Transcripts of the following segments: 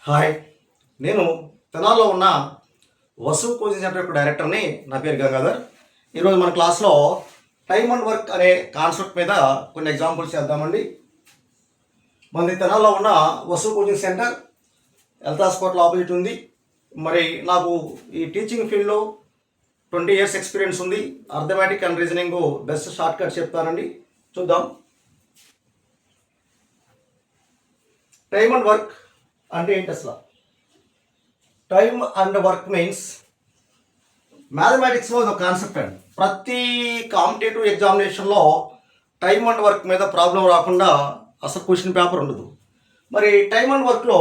Hi, నేను తెనాల్లో ఉన్న వసు కోచింగ్ సెంటర్ యొక్క డైరెక్టర్ని. నా పేరు గంగాధర్. ఈరోజు మన క్లాస్లో టైమ్ అండ్ వర్క్ అనే కాన్సెప్ట్ మీద కొన్ని ఎగ్జాంపుల్స్ చేద్దామండి. మనది తెనాల్లో ఉన్న Vasu coaching centre health hospital opposite ఉంది. మరి నాకు ఈ టీచింగ్ ఫీల్డ్లో 20 years ఎక్స్పీరియన్స్ ఉంది. Arithmetic and reasoning best short cut చెప్తానండి, చూద్దాం. టైమ్ అండ్ వర్క్ అంటే ఏంటి అసలు? టైమ్ అండ్ వర్క్ మీన్స్ మ్యాథమెటిక్స్లో ఒక కాన్సెప్ట్ అండి. ప్రతి కాంపిటేటివ్ ఎగ్జామినేషన్లో టైమ్ అండ్ వర్క్ మీద ప్రాబ్లం రాకుండా అసలు క్వశ్చన్ పేపర్ ఉండదు. మరి టైమ్ అండ్ వర్క్లో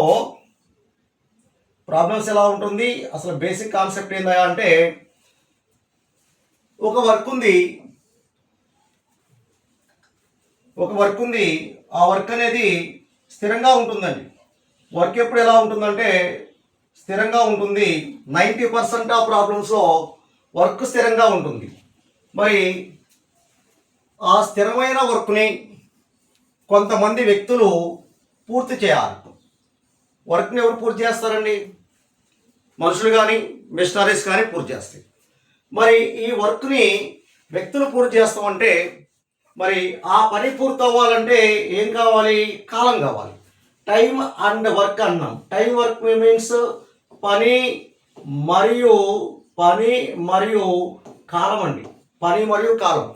ప్రాబ్లమ్స్ ఎలా ఉంటుంది? అసలు బేసిక్ కాన్సెప్ట్ ఏందా అంటే, ఒక వర్క్ ఉంది, ఆ వర్క్ అనేది స్థిరంగా ఉంటుందండి. వర్క్ ఎప్పుడు ఎలా ఉంటుందంటే స్థిరంగా ఉంటుంది. 90% ఆఫ్ ప్రాబ్లమ్స్లో వర్క్ స్థిరంగా ఉంటుంది. మరి ఆ స్థిరమైన వర్క్ని కొంతమంది వ్యక్తులు పూర్తి చేయాలి. వర్క్ని ఎవరు పూర్తి చేస్తారండి? మనుషులు కానీ మిషనరీస్ కానీ పూర్తి చేస్తాయి. మరి ఈ వర్క్ని వ్యక్తులు పూర్తి చేస్తామంటే, మరి ఆ పని పూర్తి అవ్వాలంటే ఏం కావాలి? కాలం కావాలి. టైం అండ్ వర్క్ అన్నాం. టైం వర్క్ మీన్స్ పని మరియు కాలం అండి. పని మరియు కాలం.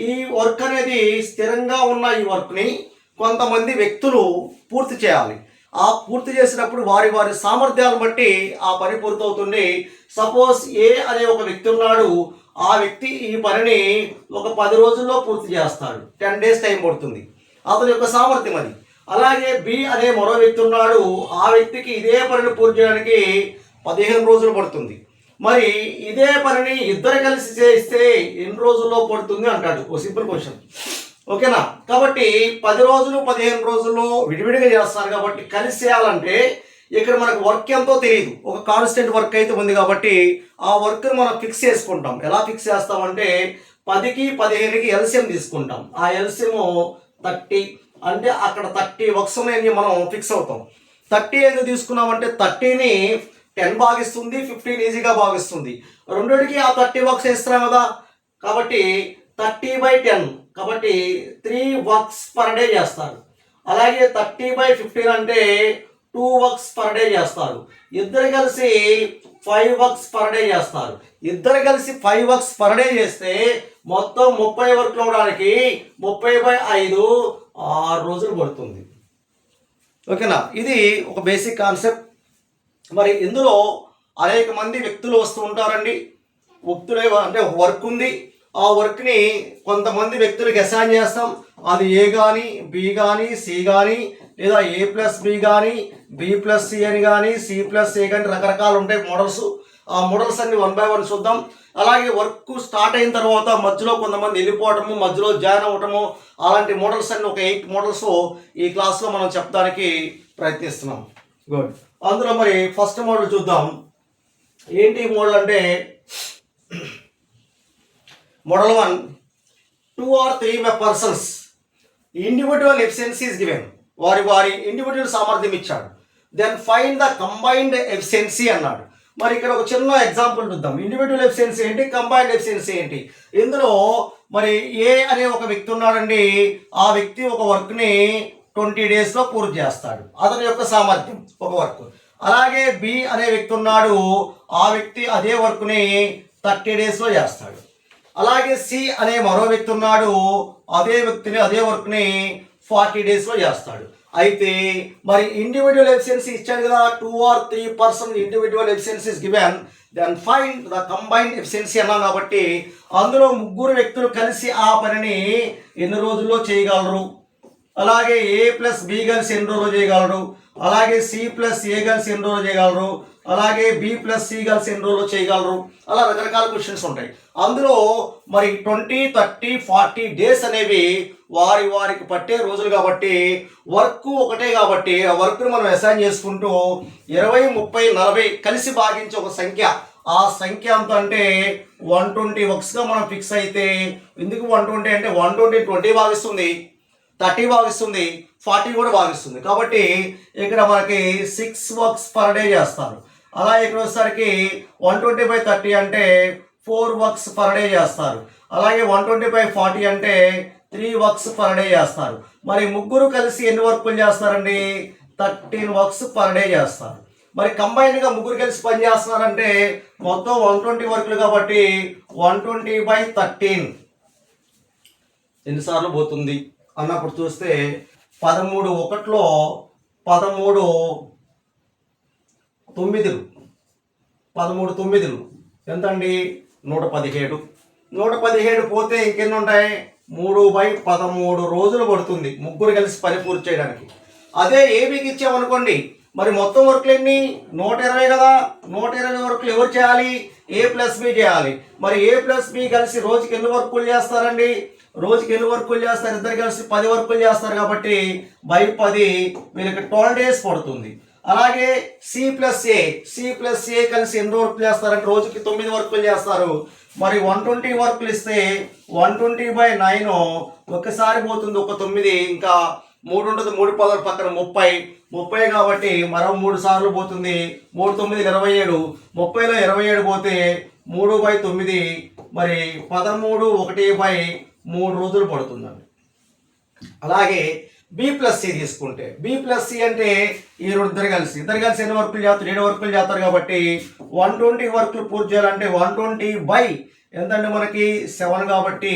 ఈ వర్క్ అనేది స్థిరంగా ఉన్న ఈ వర్క్ని కొంతమంది వ్యక్తులు పూర్తి చేయాలి. ఆ పూర్తి చేసినప్పుడు వారి వారి సామర్థ్యాలను బట్టి ఆ పని పూర్తవుతుంది. సపోజ్ ఏ అనే ఒక వ్యక్తి ఉన్నాడు. ఆ వ్యక్తి ఈ పనిని ఒక 10 రోజుల్లో పూర్తి చేస్తాడు. 10 days టైం పడుతుంది. అతని యొక్క సామర్థ్యం అది. అలాగే బి అనే మరో వ్యక్తి ఉన్నాడు. ఆ వ్యక్తికి ఇదే పనిని పూర్తి చేయడానికి 15 రోజులు పడుతుంది. మరి ఇదే పనిని ఇద్దరు కలిసి చేస్తే ఎన్ని రోజుల్లో పడుతుంది అంటాడు. ఓ సింపుల్ క్వశ్చన్, ఓకేనా? కాబట్టి 10 రోజులు 15 రోజుల్లో విడివిడిగా చేస్తారు. కాబట్టి కలిసి చేయాలంటే ఇక్కడ మనకు వర్క్ ఎంతో తెలియదు. ఒక కాన్స్టెంట్ వర్క్ అయితే ఉంది కాబట్టి ఆ వర్క్ని మనం ఫిక్స్ చేసుకుంటాం. ఎలా ఫిక్స్ చేస్తామంటే 10కి 15కి ఎల్సిఎం తీసుకుంటాం. ఆ ఎల్సిఎం 30 అంటే అక్కడ 30 వర్క్స్ ఉన్నాయని మనం ఫిక్స్ అవుతాం. 30 ఎందుకు తీసుకున్నామంటే 30ని 10 భాగిస్తుంది, 15 ఈజీగా భాగిస్తుంది. రెండింటికి ఆ 30 వర్క్స్ వేస్తున్నాం కదా. కాబట్టి 30/10 కాబట్టి 3 వర్క్స్ పర్ డే చేస్తారు. అలాగే 30/15 అంటే 2 వర్క్స్ పర్ డే చేస్తారు. ఇద్దరు కలిసి 5 వర్క్స్ పర్ డే చేస్తారు. ఇద్దరు కలిసి 5 వర్క్స్ పర్ డే చేస్తే మొత్తం 30 వర్క్లు అవడానికి 30/5 6 రోజులు పడుతుంది. ఓకేనా? ఇది ఒక బేసిక్ కాన్సెప్ట్. మరి ఇందులో అనేక మంది వ్యక్తులు వస్తూ ఉంటారండి. వ్యక్తులు అంటే ఒక వర్క్ ఉంది. ఆ వర్క్ని కొంతమంది వ్యక్తులకు అసైన్ చేస్తాం. అది ఏ కానీ, బి కానీ, సి కానీ, లేదా A+B కానీ, B+C అని కానీ, C+A కానీ రకరకాలు ఉంటాయి మోడల్స్. ఆ మోడల్స్ అన్ని 1 by 1 చూద్దాం. అలాగే వర్క్ స్టార్ట్ అయిన తర్వాత మధ్యలో కొంతమంది వెళ్ళిపోవటము, మధ్యలో జాయిన్ అవ్వటము, అలాంటి మోడల్స్ అన్ని ఒక 8 మోడల్స్ ఈ క్లాస్లో మనం చెప్పడానికి ప్రయత్నిస్తున్నాం. గుడ్. అందులో మరి ఫస్ట్ మోడల్ చూద్దాం. ఏంటి మోడల్ అంటే, model 1, 2 or 3 persons individual efficiency is given. వారి ఇండివిజువల్ సామర్థ్యం ఇచ్చాడు. Then find the combined efficiency అన్నాడు. మరి ఇక్కడ ఒక చిన్న ఎగ్జాంపుల్ చూద్దాం. ఇండివిజువల్ ఎఫిషియన్సీ ఏంటి, కంబైన్డ్ ఎఫిషియన్సీ ఏంటి? ఇందులో మరి ఏ అనే ఒక వ్యక్తి ఉన్నాడండి. ఆ వ్యక్తి ఒక వర్క్ని 20 daysలో పూర్తి చేస్తాడు. అతని యొక్క సామర్థ్యం ఒక వర్క్. అలాగే బి అనే వ్యక్తి ఉన్నాడు. ఆ వ్యక్తి అదే వర్క్ని 30 daysలో చేస్తాడు. అలాగే సి అనే మరో వ్యక్తి ఉన్నాడు. అదే వర్క్ని 40 daysలో చేస్తాడు. అయితే మరి ఇండివిజువల్ ఎఫిషియన్సీ ఇచ్చాడు కదా, 2 or 3 persons individual efficiency is given. Then find the combined efficiency అన్నాం. కాబట్టి అందులో ముగ్గురు వ్యక్తులు కలిసి ఆ పనిని ఎన్ని రోజుల్లో చేయగలరు? అలాగే A+B కలిసి ఎన్ని రోజులు చేయగలరు? అలాగే C+A కలిసి ఎన్ని రోజులు చేయగలరు? అలాగే B+C కలిసి ఎన్ని రోజులు చేయగలరు? అలా రకరకాల క్వశ్చన్స్ ఉంటాయి. అందులో మరి 20, 30, 40 days అనేవి వారికి పట్టే రోజులు కాబట్టి వర్క్ ఒకటే కాబట్టి ఆ వర్క్ను మనం అసైన్ చేసుకుంటూ 20, 30, 40 కలిసి భాగించే ఒక సంఖ్య. ఆ సంఖ్య ఎంత అంటే 120 వర్క్స్గా మనం ఫిక్స్ అయితే, ఎందుకు 120 అంటే 120 20 భాగిస్తుంది. 30 భాగిస్తుంది, 40 కూడా భాగిస్తుంది. కాబట్టి ఇక్కడ మనకి 6 వర్క్స్ పర్ డే చేస్తారు. అలా ఇక్కడ వచ్చేసరికి 120/30 అంటే 4 వర్క్స్ పర్ డే చేస్తారు. అలాగే 120/40 అంటే 3 వర్క్స్ పర్ డే చేస్తారు. మరి ముగ్గురు కలిసి ఎన్ని వర్కులు చేస్తారండి? 13 వర్క్స్ పర్ డే చేస్తారు. మరి కంబైన్డ్గా ముగ్గురు కలిసి పని చేస్తున్నారంటే మొత్తం 120 వర్కులు కాబట్టి 120/13 ఎన్నిసార్లు పోతుంది అన్నప్పుడు చూస్తే 13 ఒకటిలో 13 తొమ్మిదిలు 13 తొమ్మిదిలు ఎంతండి? 117. 117 పోతే ఇంకెన్ని ఉంటాయి? 3/13 రోజులు పడుతుంది ముగ్గురు కలిసి పని పూర్తి చేయడానికి. అదే ఏబీకి ఇచ్చామనుకోండి, మరి మొత్తం వర్క్లు ఎన్ని? 120 కదా. 120 వర్క్లు ఎవరు చేయాలి? A + B చేయాలి. మరి A + B కలిసి రోజుకి ఎన్ని వర్కులు చేస్తారండి? రోజుకి ఎన్ని వర్కులు చేస్తారు? ఇద్దరు కలిసి 10 వర్కులు చేస్తారు కాబట్టి 10 వీళ్ళకి 12 డేస్ పడుతుంది. అలాగే C+A కలిసి ఎన్ని వర్కులు చేస్తారంటే రోజుకి 9 వర్కులు చేస్తారు. మరి 120 వర్కులు ఇస్తే 120/9 ఒక్కసారి పోతుంది ఒక 9, ఇంకా 3 ఉంటుంది, 3 పదాలు పక్కన 30 కాబట్టి మరో 3 సార్లు పోతుంది. 3 9 27, 30లో 27 పోతే 3/9 మరి 13 1/3 రోజులు పడుతుందండి. అలాగే B+C తీసుకుంటే B+C అంటే ఈ ఇద్దరు కలిసి ఎన్ని వర్కులు చేస్తారు? 7 వర్కులు చేస్తారు కాబట్టి 120 వర్కులు పూర్తి చేయాలంటే 120 ఎంతంటే మనకి 7 కాబట్టి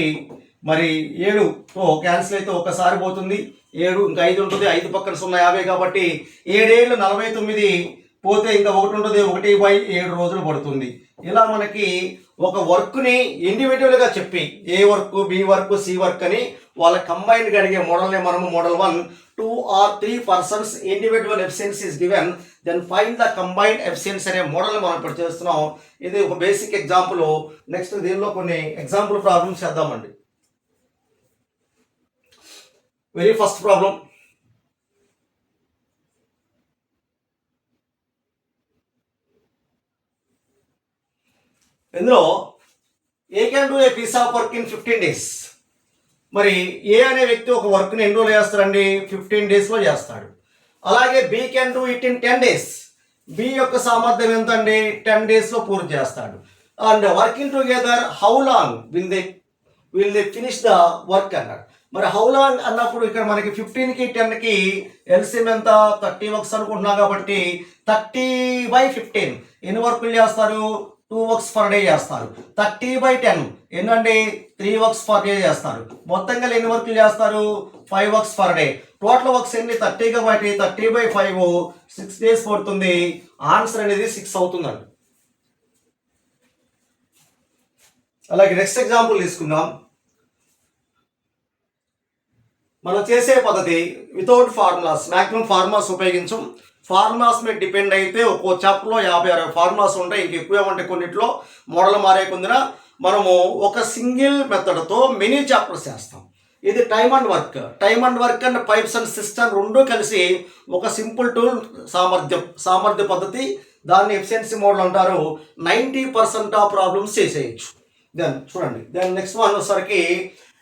మరి 7తో క్యాన్సిల్ అయితే ఒకసారి పోతుంది. 7 ఇంకా 5 ఉంటుంది, 5 పక్కన 0 50 కాబట్టి 7 49 పోతే ఇంకా 1 ఉంటుంది, 1/7 రోజులు పడుతుంది. ఇలా మనకి ఒక వర్క్ని ఇండివిజువల్గా చెప్పి A work, B work, C work అని వాళ్ళ కంబైన్డ్గా అడిగే మోడల్నే మనము model 1 2 or 3 persons individual efficiency is given then find the combined efficiency అనే మోడల్ని మనం ఇప్పుడు చేస్తున్నాం. ఇది ఒక బేసిక్ ఎగ్జాంపుల్. నెక్స్ట్ దీనిలో కొన్ని ఎగ్జాంపుల్ ప్రాబ్లమ్స్ చేద్దామండి. వెరీ ఫస్ట్ ప్రాబ్లం, ఇందులో A can do a piece of work in 15 days. మరి ఏ అనే వ్యక్తి ఒక వర్క్ని ఎన్ని రోజులు చేస్తారండి? 15 డేస్లో చేస్తాడు. అలాగే B can do it in 10 days. B యొక్క సామర్థ్యం ఎంత అండి? 10 డేస్లో పూర్తి చేస్తాడు. And working together how long will they finish the work అన్నాడు. మరి హౌ లాంగ్ అన్నప్పుడు ఇక్కడ మనకి 15కి 10కి ఎల్సిఎం ఎంత? 30 వర్క్స్ అనుకుంటున్నాం కాబట్టి 30/15 ఎన్ని వర్కులు చేస్తారు? 2 వర్క్స్ పర్ డే చేస్తారు. 30/10 ఏంటంటే 3 వర్క్స్ పర్ డే చేస్తారు. మొత్తంగా ఎన్ని వర్కులు చేస్తారు? 5 works per day. Total works ఎన్ని? 30 కాబట్టి 30/5 6 డేస్ పడుతుంది. ఆన్సర్ అనేది 6 అవుతుందండి. అలాగే నెక్స్ట్ ఎగ్జాంపుల్ తీసుకుందాం. మనం చేసే పద్ధతి వితౌట్ ఫార్ములాస్, మ్యాక్సిమం ఫార్ములాస్ ఉపయోగించం. ఫార్ములాస్ మీద డిపెండ్ అయితే ఒక్కో చాప్టర్లో 50-60 ఫార్ములాస్ ఉంటాయి. ఇంక ఎక్కువ ఉంటాయి కొన్నిట్లో. మోడల్ మారే కొందిన మనము ఒక సింగిల్ మెథడ్తో మినీ చాప్టర్స్ చేస్తాం. ఇది time and work and pipes and system రెండు కలిసి ఒక సింపుల్ టూల్, సామర్థ్య పద్ధతి. దాన్ని ఎఫిషియన్సీ మోడల్ అంటారు. 90% ఆఫ్ ప్రాబ్లమ్స్ చేసేయచ్చు. దెన్ చూడండి, దెన్ నెక్స్ట్ వన్ వచ్చేసరికి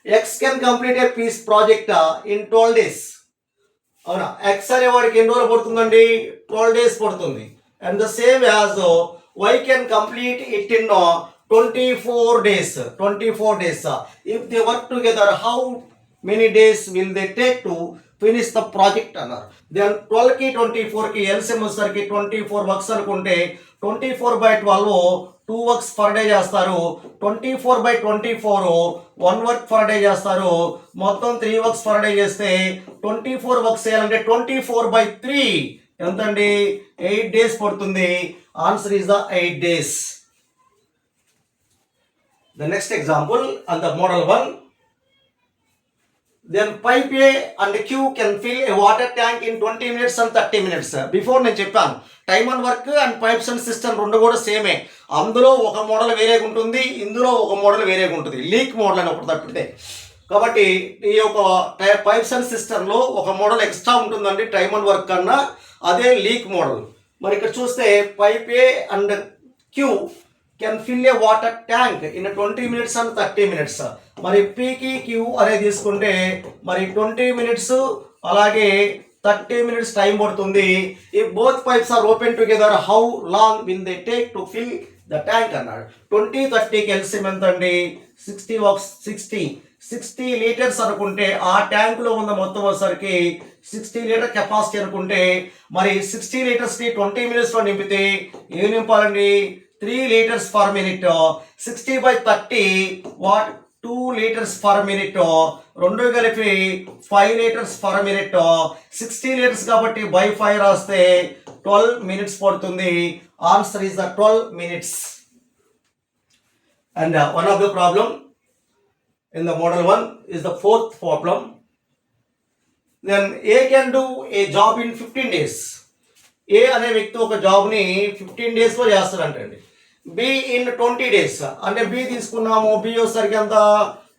X can complete a piece project in 12 days. అవునా? ఎక్స్ అనే వాడికి ఎన్ని రోజులు పడుతుందండి? 12 డేస్ పడుతుంది. And the same as Y can complete it in 24 days. If they work together how many days will they take to finish the project అన్నారు. దెన్ 12కి 24కి ఎల్సిఎం వచ్చేసరికి 24 వర్క్స్ అనుకుంటే 24/12 2 వర్క్స్ పర్ డే చేస్తారు. 24/24 1 వర్క్ పర్ డే చేస్తారు. మొత్తం 3 works per day చేస్తే 24 వర్క్స్ చేయాలంటే 24/3 ఎంతండి? 8 డేస్ పడుతుంది. Answer is the 8 days. The next example and the model 1. Then pipe A and Q can fill a water tank in 20 minutes and 30 minutes. Before నేను చెప్పాను time and work and pipes and system రెండు కూడా సేమే. అందులో ఒక model వేరేగా ఉంటుంది, ఇందులో ఒక మోడల్ వేరేగా ఉంటుంది. లీక్ మోడల్ అని ఒకటి తప్పితే. కాబట్టి ఈ యొక్క పైప్స్ అండ్ సిస్టంలో ఒక మోడల్ ఎక్స్ట్రా ఉంటుందండి టైమ్ అండ్ వర్క్ కన్నా, అదే లీక్ మోడల్. మరి ఇక్కడ చూస్తే pipe A and Q can fill a water tank in 20 minutes and 30 minutes. మరి పీకి క్యూ అనేది తీసుకుంటే మరి 20 మినిట్స్ అలాగే 30 మినిట్స్ టైం పడుతుంది. ఈ both pipes are open together how long will they take to fill the tank అన్నాడు. 20-30కి ఎల్సిఎం ఎంత అండి? 60 లీటర్స్ అనుకుంటే ఆ ట్యాంకులో ఉన్న మొత్తం వచ్చేసరికి 60 లీటర్ కెపాసిటీ అనుకుంటే మరి 60 లీటర్స్ని 20 మినిట్స్లో నింపితే ఏం నింపాలండి? 3 litres per minute. 60/30 what? 2 litres per minute. రెండు కలిపి 5 లీటర్స్ పర్ మినిట్. 60 లీటర్స్ కాబట్టి బై 5 రాస్తే 12 మినిట్స్ పడుతుంది. Answer is the 12 minutes. And one of the problem in the model 1 is the fourth problem. Then A can do a job in 15 days. A అనే వ్యక్తి ఒక జాబ్ని 15 డేస్లో చేస్తాడంటండి. B in 20 days. అంటే B తీసుకున్నాము, B వచ్చేసరికి అంత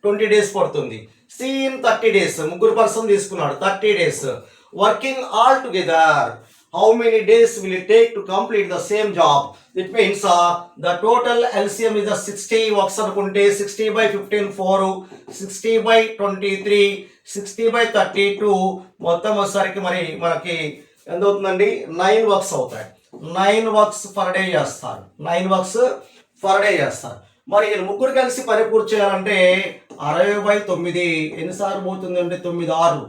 20 డేస్ పడుతుంది. C in 30 days. ముగ్గురు పర్సన్ తీసుకున్నాడు 30 days. Working all together how many days will it take to complete the same job? It means the total LCM is the 60 works అనుకుంటే 60/15 4, 60/23, 60/32 మొత్తం వచ్చేసరికి మరి మనకి ఎంత అవుతుందండి? 9 వర్క్స్ అవుతాయి. 9 వర్క్స్ పర్ డే చేస్తారు. 9 వర్క్స్ పర్ డే చేస్తారు. మరి ముగ్గురు కలిసి పని పూర్తి చేయాలంటే 60/9 ఎన్నిసార్లు పోతుంది అంటే 9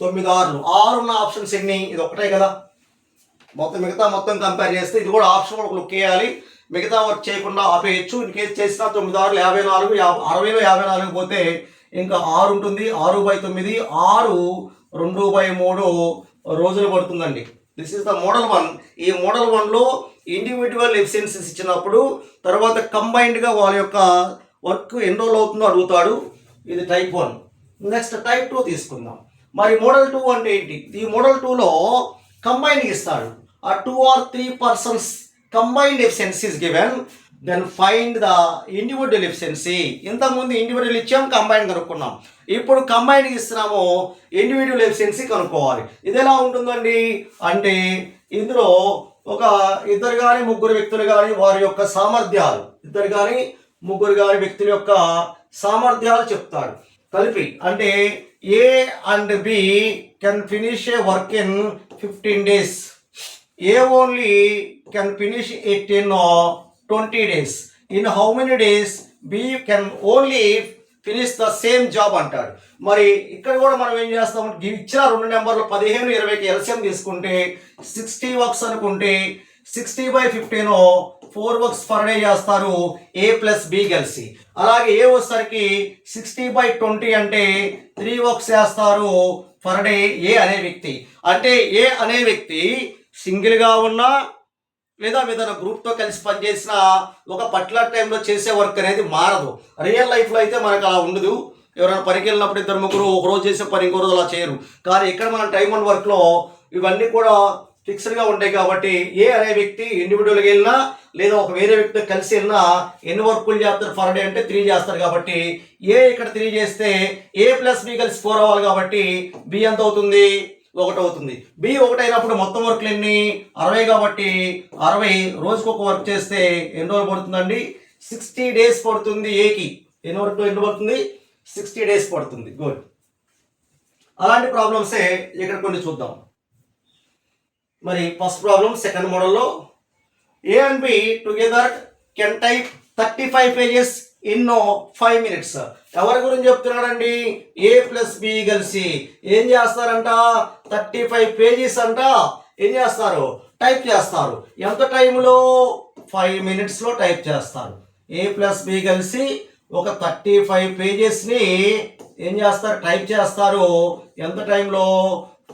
6 6 ఉన్న ఆప్షన్స్ ఎన్ని? ఇది ఒకటే కదా. మొత్తం కంపేర్ చేస్తే ఇది కూడా ఆప్షన్ ఒక లుక్ వేయాలి. మిగతా వర్క్ చేయకుండా ఆపేయచ్చు. ఇన్ కేసు చేసినా 9 6 54, 60లో 54 పోతే ఇంకా 6 ఉంటుంది. 6/9 6 2/3 రోజులు పడుతుందండి. This is the model 1. ఈ మోడల్ 1లో ఇండివిజువల్ ఎఫిషియన్సీస్ ఇచ్చినప్పుడు తర్వాత కంబైన్డ్గా వాళ్ళ యొక్క వర్క్ ఎన్ని రోజులు అవుతుందో అడుగుతాడు. ఇది టైప్ 1. నెక్స్ట్ టైప్ 2 తీసుకుందాం. మరి మోడల్ 2 అంటే ఏంటి? ఈ మోడల్ 2లో కంబైన్డ్ ఇస్తాడు. ఆ 2 or 3 persons combined efficiency is given, then find the individual efficiency. ఇంతకుముందు ఇండివిజువల్ ఇచ్చాం, కంబైన్డ్ కనుక్కున్నాం. ఇప్పుడు కంబైన్డ్ ఇస్తున్నాము, ఇండివిజువల్ ఎఫిషియన్సీ కనుక్కోవాలి. ఇది ఎలా ఉంటుందండి అంటే ఇందులో ఒక ఇద్దరు కానీ ముగ్గురు వ్యక్తులు కానీ వారి యొక్క సామర్థ్యాలు, ఇద్దరు కానీ ముగ్గురు కానీ వ్యక్తుల యొక్క సామర్థ్యాలు చెప్తాడు కలిపి. అంటే A and B can finish a work in 15 days. A only can finish it in 20 days. In how many days B can only finish the same job అంటాడు. మరి ఇక్కడ కూడా మనం ఏం చేస్తామంటే ఇచ్చిన రెండు నెంబర్లు 15, 20కి ఎల్సిఎం తీసుకుంటే 60 వర్క్స్ అనుకుంటే 60/15 4 వర్క్స్ పర్ డే చేస్తారు A ప్లస్ B కలిసి. అలాగే ఏ వచ్చేసరికి 60/20 అంటే 3 వర్క్స్ చేస్తారు పర్ డే ఏ అనే వ్యక్తి. అంటే ఏ అనే వ్యక్తి సింగిల్గా ఉన్నా లేదా ఏదైనా గ్రూప్తో కలిసి పనిచేసిన ఒక పర్టికులర్ టైంలో చేసే వర్క్ అనేది మారదు. రియల్ లైఫ్లో అయితే మనకు అలా ఉండదు. ఎవరైనా పనికి వెళ్ళినప్పుడు ఇద్దరు ముగ్గురు ఒక రోజు చేసే పని ఇంకో రోజు అలా చేయరు. కానీ ఇక్కడ మన టైమ్ అండ్ వర్క్లో ఇవన్నీ కూడా ఫిక్స్డ్గా ఉంటాయి కాబట్టి ఏ అనే వ్యక్తి ఇండివిజువల్గా వెళ్ళినా లేదా ఒక వేరే వ్యక్తితో కలిసి వెళ్ళినా ఎన్ని వర్కులు చేస్తారు పర్ డే అంటే 3 చేస్తారు. కాబట్టి ఏ ఇక్కడ 3 చేస్తే A ప్లస్ B కలిసి 4 అవ్వాలి కాబట్టి B ఎంత అవుతుంది? 1 అవుతుంది. B 1 అయినప్పుడు మొత్తం వర్క్లు ఎన్ని? 60 కాబట్టి 60 రోజుకు ఒక వర్క్ చేస్తే ఎన్ని రోజులు పడుతుందండి? 60 డేస్ పడుతుంది. ఏకి ఎన్ని పడుతుంది? 60 డేస్ పడుతుంది. గుడ్. అలాంటి ప్రాబ్లమ్సే ఇక్కడ కొన్ని చూద్దాం. మరి ఫస్ట్ ప్రాబ్లం సెకండ్ మోడల్లో A and B together can type 35 pages in 5 minutes. ఎవరి గురించి చెప్తున్నాడండి? A ప్లస్ B కలిసి ఏం చేస్తారంట? 35 pages అంట ఏం చేస్తారు? టైప్ చేస్తారు. ఎంత టైంలో? 5 minutesలో టైప్ చేస్తారు. A ప్లస్ B కలిసి ఒక 35 pagesని ఏం చేస్తారు? టైప్ చేస్తారు. ఎంత టైంలో?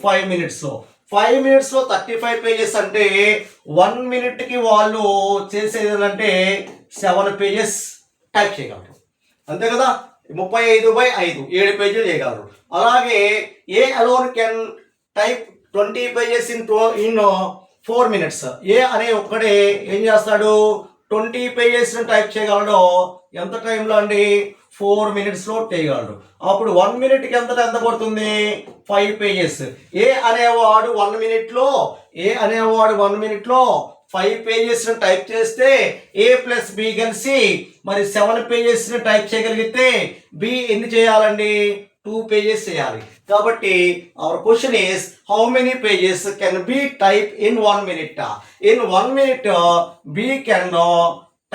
5 minutesలో. 5 minutesలో 35 pages అంటే 1 minuteకి వాళ్ళు చేసేది ఏంటంటే 7 pages టైప్ చేయగలరు. అంతే కదా. 35/5 7 పేజీలు చేయగలరు. అలాగే A alone can type 20 pages in 4 minutes. A అనే ఒక్కడే ఏం చేస్తాడు? 20 pages టైప్ చేయగలడు. ఎంత టైంలో అండి? 4 minutesలో చేయగలడు. అప్పుడు 1 minuteకి ఎంత పడుతుంది? 5 pages. ఏ అనేవాడు 1 minuteలో 5 పేజెస్ని టైప్ చేస్తే ఏ ప్లస్ బి కలిసి మరి 7 పేజెస్ని టైప్ చేయగలిగితే బి ఎన్ని చేయాలండి? 2 పేజెస్ చేయాలి. కాబట్టి our question is how many pages can B type in 1 minute? In 1 minute B can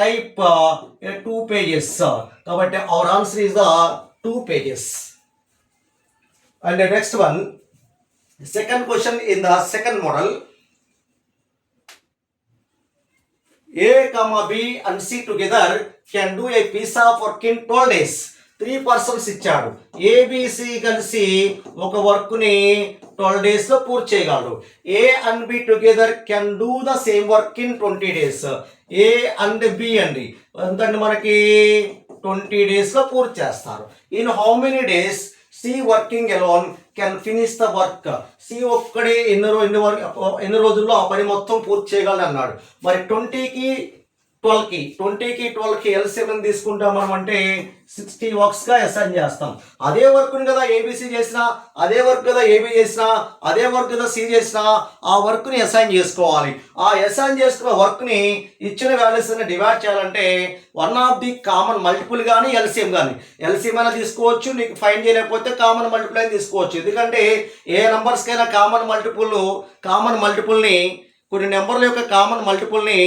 type 2 pages. కాబట్టి our answer is the 2 pages. And the next one, second question in the second model. A, B and C together can do a piece of work in 12 days. 3 persons ఇచ్చాడు. ABC కలిసి ఒక వర్క్ని 12 days లో పూర్తి చేయగలరు. A and B together can do the same work in 20 days. A and B అండి ఎంతండి మనకి 20 days లో పూర్తి చేస్తారు. In how many days C working alone can finish the work? C ఒక్కడే ఎన్ని రోజుల్లో ఆ పని మొత్తం పూర్తి చేయగలడు అన్నాడు. మరి 20కి 12కి ఎల్సిఎం తీసుకుంటాం మనం అంటే 60 వర్క్స్గా అసైన్ చేస్తాం. అదే వర్క్ని కదా ఏబిసి చేసినా, అదే వర్క్ కదా ఏబి చేసినా, అదే వర్క్ కదా సి చేసినా ఆ వర్క్ని అసైన్ చేసుకోవాలి. ఆ అసైన్ చేసుకున్న వర్క్ని ఇచ్చిన వాల్యూస్ డివైడ్ చేయాలంటే one of the common multiple కానీ ఎల్సిఎం అయినా తీసుకోవచ్చు. నీకు ఫైండ్ చేయలేకపోతే కామన్ మల్టిపుల్ అయినా తీసుకోవచ్చు. ఎందుకంటే ఏ నెంబర్స్కైనా కామన్ మల్టిపుల్ని కొన్ని నెంబర్ల యొక్క కామన్ మల్టిపుల్ని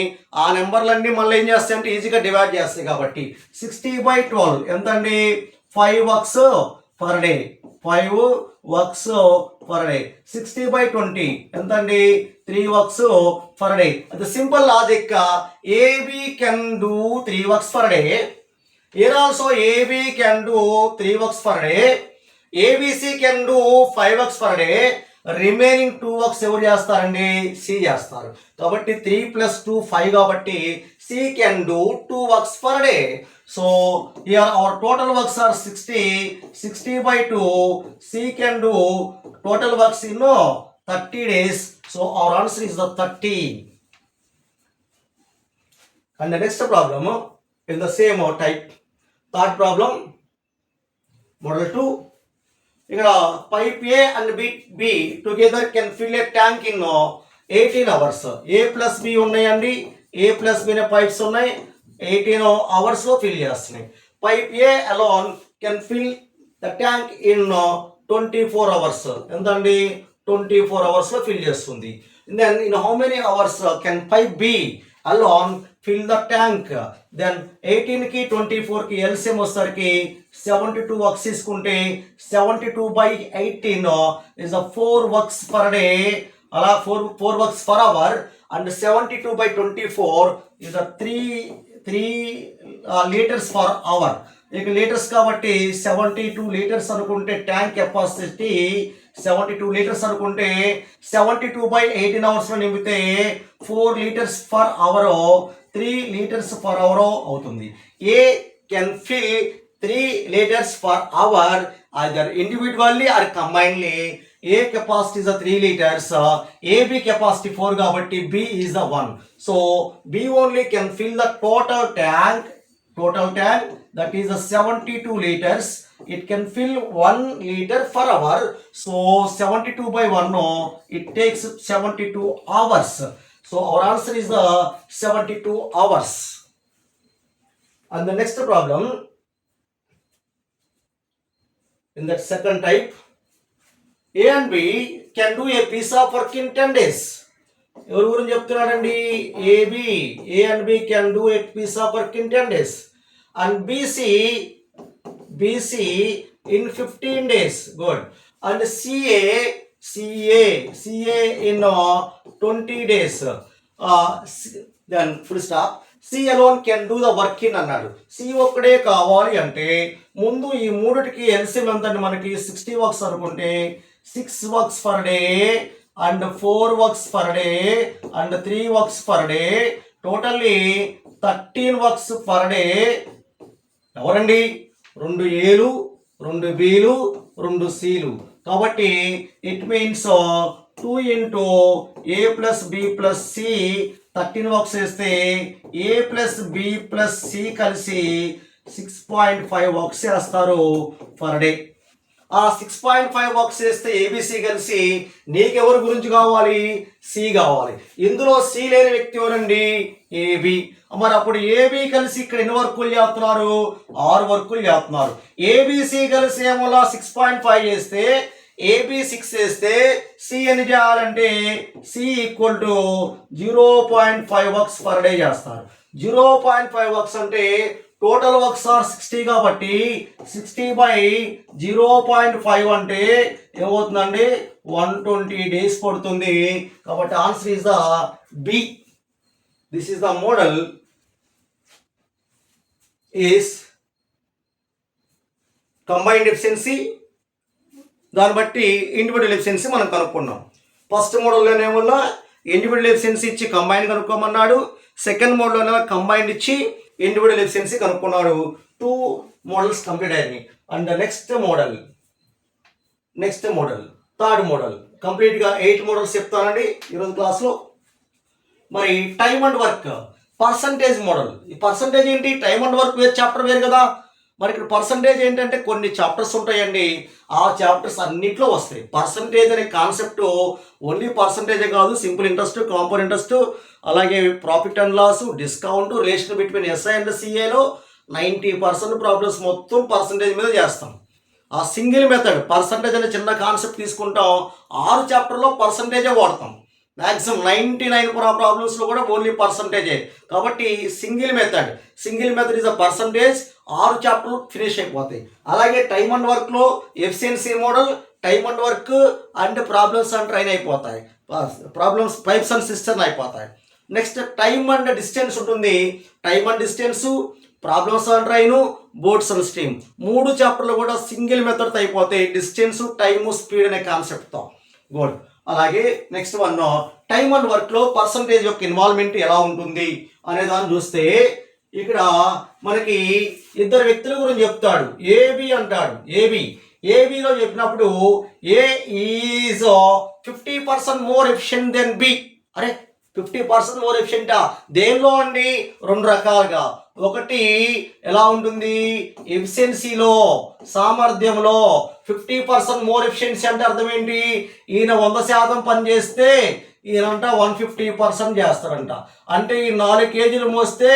ఆ నెంబర్లన్నీ మళ్ళీ ఏం చేస్తాయంటే ఈజీగా డివైడ్ చేస్తాయి. కాబట్టి 60/12 ఎంత అండి? 5 works per day. 5 works per day. 60/20 ఎంత అండి? 3 works per day. అది simple logic. AB can do 3 works per day. Here also AB can do 3 works per day. ABC can do 5 works per day. Remaining 2 works ఎవరు చేస్తారండి? C చేస్తారు. కాబట్టి 3 + 2 5 కాబట్టి C can do 2 works per day. So here our total works are 60/2. C can do total works in 30 days. So our answer is the 30. And the next problem in the same type. Third problem model 2. ఇక్కడ pipe A and B together can fill a tank in 18 hours. A plus B ఉన్నాయండి, A plus B pipes ఉన్నాయి, 18 hours లో ఫిల్ చేస్తున్నాయి. Pipe A alone can fill the tank in 24 hours. ఎంతండి? 24 hours లో ఫిల్ చేస్తుంది. Then in how many hours can pipe B alone fill the tank? then 18కి 24కి ఎల్సిఎం వచ్చేసరికి 72 works తీసుకుంటే 72/18 is the 4 works per day. అలా 4 works per hour. and 72/24 is the 3 liters per hour. ఇక లీటర్స్ కాబట్టి 72 liters అనుకుంటే tank capacity 72 liters అనుకుంటే 72/18 hours లో నింపితే 4 liters per hour 3 liters per hour అవుతుంది. ఏ can fill 3 liters per hour either individually or combinedly. A capacity is 3 liters. AB capacity 4 కాబట్టి B is the 1. so B only can fill the total tank that is 72 liters. it can fill 1 liter per hour. so 72/1 it takes 72 hours. so our answer is the 72 hours. and the next problem in that second type, A and B can do a piece of work in 10 days. ఎవరి గురించి చెప్తున్నారండి? A and B can do a piece of work in 10 days. and BC in 15 days. good. and CA in 20 days. then full stop. C alone can do the work in అన్నాడు. C ఒక్కడే కావాలి అంటే ముందు ఈ మూడిటికి LCM ఎంత అంటే మనకి 60 works అనుకుంటే 6 works per day and 4 works per day and 3 works per day. totally 13 works per day. ఎవరండి? 2 Aలు 2 Bలు 2 Cలు. కాబట్టి it means 2 into A plus B plus C 13 works వేస్తే A plus B plus C కలిసి 6.5 works చేస్తారు per day. ఆ 6.5 work చేస్తే ABC కలిసి నీకెవరి గురించి కావాలి? సి కావాలి. ఇందులో సి లేని వ్యక్తి ఎవరండి? ఏబి. మరి అప్పుడు ఏబి కలిసి ఇక్కడ ఎన్ని వర్కులు చేస్తున్నారు? 6 వర్కులు చేస్తున్నారు. ఏబిసి కలిసి ఏమో 6.5 చేస్తే ఏబి 6 చేస్తే సి ఎన్ని చేయాలంటే C equal to 0.5 works per day చేస్తారు. 0.5 వర్క్స్ అంటే టోటల్ వర్క్స్ ఆర్ 60 కాబట్టి 60/0.5 అంటే ఏమవుతుందండి? 120 డేస్ పడుతుంది. కాబట్టి answer is the B. This is the model is combined efficiency. దాన్ని బట్టి ఇండివిజువల్ ఎఫిషియన్సీ మనం కనుక్కున్నాం. ఫస్ట్ మోడల్లోనేమన్నా ఇండివిజువల్ ఎఫిషియన్సీ ఇచ్చి కంబైన్ కనుక్కోమన్నాడు. సెకండ్ మోడల్లోనే కంబైన్డ్ ఇచ్చి ఇండివిజువల్ ఎఫిషియన్సీ కనుక్కున్నాడు. 2 మోడల్స్ కంప్లీట్ అయ్యాయి. And next model third model కంప్లీట్గా 8 మోడల్స్ చెప్తానండి ఈరోజు క్లాస్లో. మరి time and work percentage model. ఈ పర్సంటేజ్ ఏంటి? టైమ్ అండ్ వర్క్ వేరు, చాప్టర్ వేరు కదా. మరి ఇక్కడ పర్సంటేజ్ ఏంటంటే కొన్ని చాప్టర్స్ ఉంటాయండి, ఆ చాప్టర్స్ అన్నింటిలో వస్తాయి. పర్సంటేజ్ అనే కాన్సెప్ట్ ఓన్లీ పర్సంటేజే కాదు, సింపుల్ ఇంట్రెస్ట్, కాంపౌండ్ ఇంట్రెస్ట్, అలాగే profit and loss, discount, relation between SI and సిఏలో 90% ప్రాబ్లమ్స్ మొత్తం పర్సంటేజ్ మీద చేస్తాం. ఆ సింగిల్ మెథడ్ పర్సంటేజ్ అనే చిన్న కాన్సెప్ట్ తీసుకుంటాం, 6 చాప్టర్లో పర్సంటేజే వాడతాం. మ్యాక్సిమం 99 ప్రాబ్లమ్స్లో కూడా ఓన్లీ పర్సంటేజే. కాబట్టి single method is a percentage. 6 చాప్టర్లు ఫినిష్ అయిపోతాయి. అలాగే టైమ్ అండ్ వర్క్లో efficiency model, time and work and problems and train అయిపోతాయి. ప్రాబ్లమ్స్ పైప్స్ అండ్ సిస్టమ్ అయిపోతాయి. నెక్స్ట్ టైమ్ అండ్ డిస్టెన్స్ ఉంటుంది. Time and distance, problems and train, boards and stream 3 చాప్టర్లు కూడా సింగిల్ మెథడ్తో అయిపోతాయి. డిస్టెన్స్, టైము, స్పీడ్ అనే కాన్సెప్ట్తో. గుడ్. అలాగే నెక్స్ట్ వన్ టైమ్ అండ్ వర్క్లో పర్సంటేజ్ యొక్క ఇన్వాల్వ్మెంట్ ఎలా ఉంటుంది అనే దాన్ని చూస్తే ఇక్కడ మనకి ఇద్దరు వ్యక్తుల గురించి చెప్తాడు. ఏబి అంటాడు. ఏబిలో చెప్పినప్పుడు A is 50% more efficient than B. అరే 50% మోర్ ఎఫిషియెంటా? దేనిలో అండి? 2 రకాలుగా. ఒకటి ఎలా ఉంటుంది? ఎఫిషియన్సీలో, సామర్థ్యంలో 50% మోర్ ఎఫిషియన్సీ అంటే అర్థం ఏంటి? ఈయన 100% పని చేస్తే ఈయనంట 150% చేస్తారంట. అంటే ఈ 4 కేజీలు మోస్తే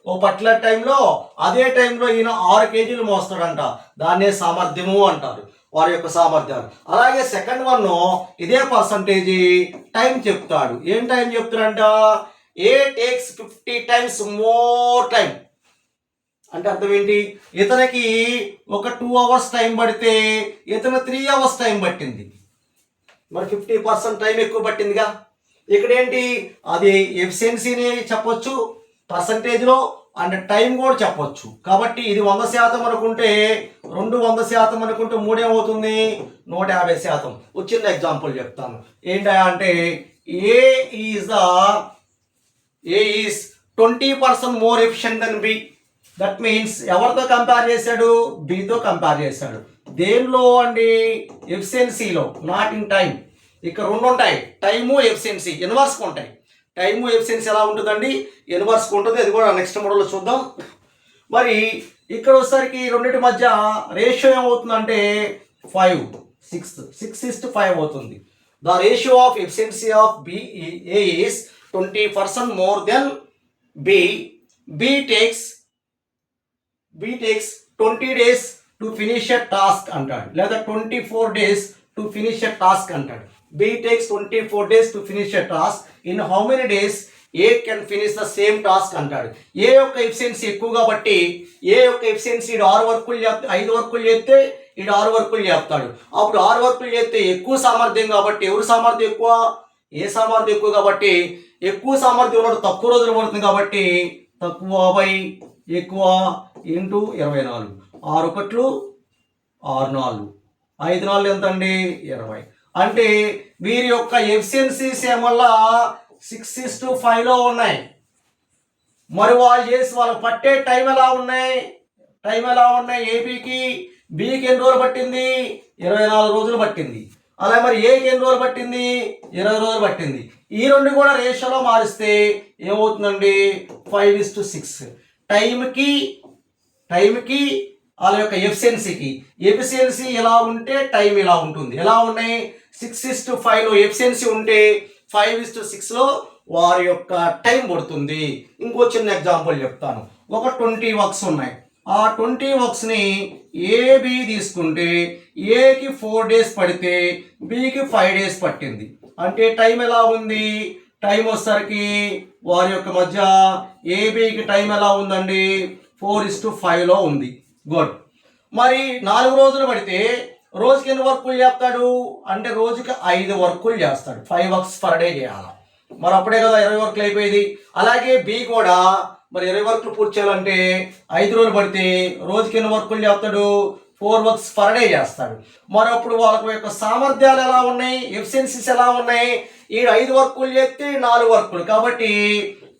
ఓ పర్టికులర్ టైంలో, అదే టైంలో ఈయన 6 కేజీలు మోస్తాడంట. దాన్నే సామర్థ్యము అంటారు, వారి యొక్క సామర్థ్యాలు. అలాగే సెకండ్ వన్ ఇదే పర్సంటేజ్ టైం చెప్తాడు. ఏం టైం చెప్తాడంట? ఏ టేక్స్ 50 times మోర్ టైం. అంటే అర్థం ఏంటి? ఇతనికి ఒక 2 hours టైం పడితే ఇతను 3 hours టైం పట్టింది. మరి 50% టైం ఎక్కువ పట్టిందిగా. ఇక్కడ ఏంటి? అది ఎఫిషియన్సీని చెప్పొచ్చు పర్సంటేజ్లో, అండ్ టైం కూడా చెప్పొచ్చు. కాబట్టి ఇది 100% అనుకుంటే 2 100% అనుకుంటే 3 ఏమవుతుంది? 150%. వచ్చిన ఎగ్జాంపుల్ చెప్తాను. ఏంటా అంటే A is 20% more efficient than B. That means ఎవరితో కంపేర్ చేశాడు? బితో కంపేర్ చేశాడు. దేనిలో అండి? ఎఫిషియన్సీలో, నాట్ ఇన్ టైం. ఇక్కడ 2 ఉంటాయి, టైము, ఎఫిషియన్సీ. ఇన్వర్స్కి ఉంటాయి. టైము, ఎఫిషియన్సీ ఎలా ఉంటుందండి? ఇన్వర్స్కి ఉంటుంది. అది కూడా నెక్స్ట్ మోడల్లో చూద్దాం. మరి ఇక్కడ వచ్చేసరికి రెండింటి మధ్య రేషియో ఏమవుతుందంటే 6:5 అవుతుంది. The ratio of efficiency of B A is 20% more than B. B takes 20 days to finish a task అంటాడు, లేదా 24 days to finish a task అంటాడు. B takes 24 days to finish a task. In how many days A can finish the same task అంటాడు. A యొక్క efficiency ఎక్కువ కాబట్టి ఏ యొక్క efficiency 6 వర్కులు చేస్తే 5 వర్కులు చేస్తే 6 వర్కులు చేస్తాడు. అప్పుడు 6 వర్కులు చేస్తే ఎక్కువ సామర్థ్యం కాబట్టి ఎవరు సామర్థ్యం ఎక్కువ? ఏ సామర్థ్యం ఎక్కువ కాబట్టి ఎక్కువ సామర్థ్యం ఉన్నట్టు తక్కువ రోజులు పడుతుంది కాబట్టి తక్కువ బై ఎక్కువ ఇంటూ 24. 6 ఒకట్లు 6 4 5 4 ఎంత అండి? 20. అంటే వీరి యొక్క ఎఫిషియన్సీస్ ఏమల్లా 6:5లో ఉన్నాయి. మరి వాళ్ళు పట్టే టైం ఎలా ఉన్నాయి? ఏబీకి, బికి ఎన్ని రోజులు పట్టింది? 24 రోజులు పట్టింది. అలా మరి ఏకి ఎన్ని రోజులు పట్టింది? 20 రోజులు పట్టింది. ఈ రెండు కూడా రేషియోలో మారిస్తే ఏమవుతుందండి? 5:6. టైంకి వాళ్ళ యొక్క ఎఫిషియన్సీ ఎలా ఉంటే టైం ఇలా ఉంటుంది. ఎలా ఉన్నాయి 6:5లో ఎఫిషియన్సీ ఉంటే 5:6లో వారి యొక్క టైం పడుతుంది. ఇంకో చిన్న ఎగ్జాంపుల్ చెప్తాను. ఒక 20 వర్క్స్ ఉన్నాయి. ఆ 20 వర్క్స్ని ఏబి తీసుకుంటే ఏకి 4 days పడితే బికి 5 days పట్టింది. అంటే టైం ఎలా ఉంది? టైం వచ్చేసరికి వారి యొక్క మధ్య ఏబికి టైం ఎలా ఉందండి? 4:5లో ఉంది. గుడ్. మరి 4 రోజులు పడితే రోజుకి ఎన్ని వర్కులు చేస్తాడు అంటే రోజుకి 5 వర్కులు చేస్తాడు. 5 వర్క్స్ పర్ డే చేయాలి. మరి అప్పుడే కదా 20 వర్కులు అయిపోయింది. అలాగే బి కూడా మరి 20 వర్కులు పూర్తి చేయాలంటే 5 రోజులు పడితే రోజుకి ఎన్ని వర్కులు చేస్తాడు? 4 వర్క్స్ పర్ డే చేస్తాడు. మరి అప్పుడు వాళ్ళ యొక్క సామర్థ్యాలు ఎలా ఉన్నాయి? ఎఫిషియన్సీస్ ఎలా ఉన్నాయి? ఈ 5 వర్కులు చేస్తే 4 వర్కులు కాబట్టి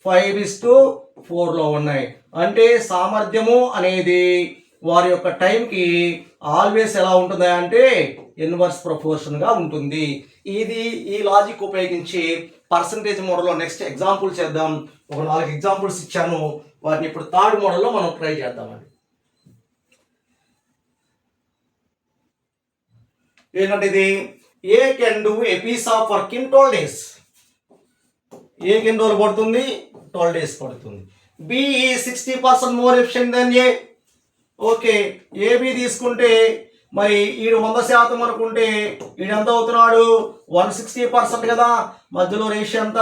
5:4లో ఉన్నాయి. అంటే సామర్థ్యము అనేది వారి యొక్క టైంకి ఆల్వేస్ ఎలా ఉంటుంది అంటే ఇన్వర్స్ ప్రపోర్షన్గా ఉంటుంది. ఈ లాజిక్ ఉపయోగించి పర్సంటేజ్ మోడల్లో నెక్స్ట్ ఎగ్జాంపుల్ చేద్దాం. ఒక 4 ఎగ్జాంపుల్స్ ఇచ్చాను. వాటిని ఇప్పుడు థర్డ్ మోడల్లో మనం ట్రై చేద్దామండి. ఏంటంటే ఇది A can do a piece of work in 12 days. ఏకి ఎన్ని రోజులు పడుతుంది? 12 days పడుతుంది. బి ఈ 60% మోర్ ఎఫిషియెంట్ దెన్ ఏ. ఓకే, ఏబి తీసుకుంటే మరి ఈడు 100% అనుకుంటే ఈడు ఎంత అవుతున్నాడు? 160% కదా. మధ్యలో రేషియో ఎంత?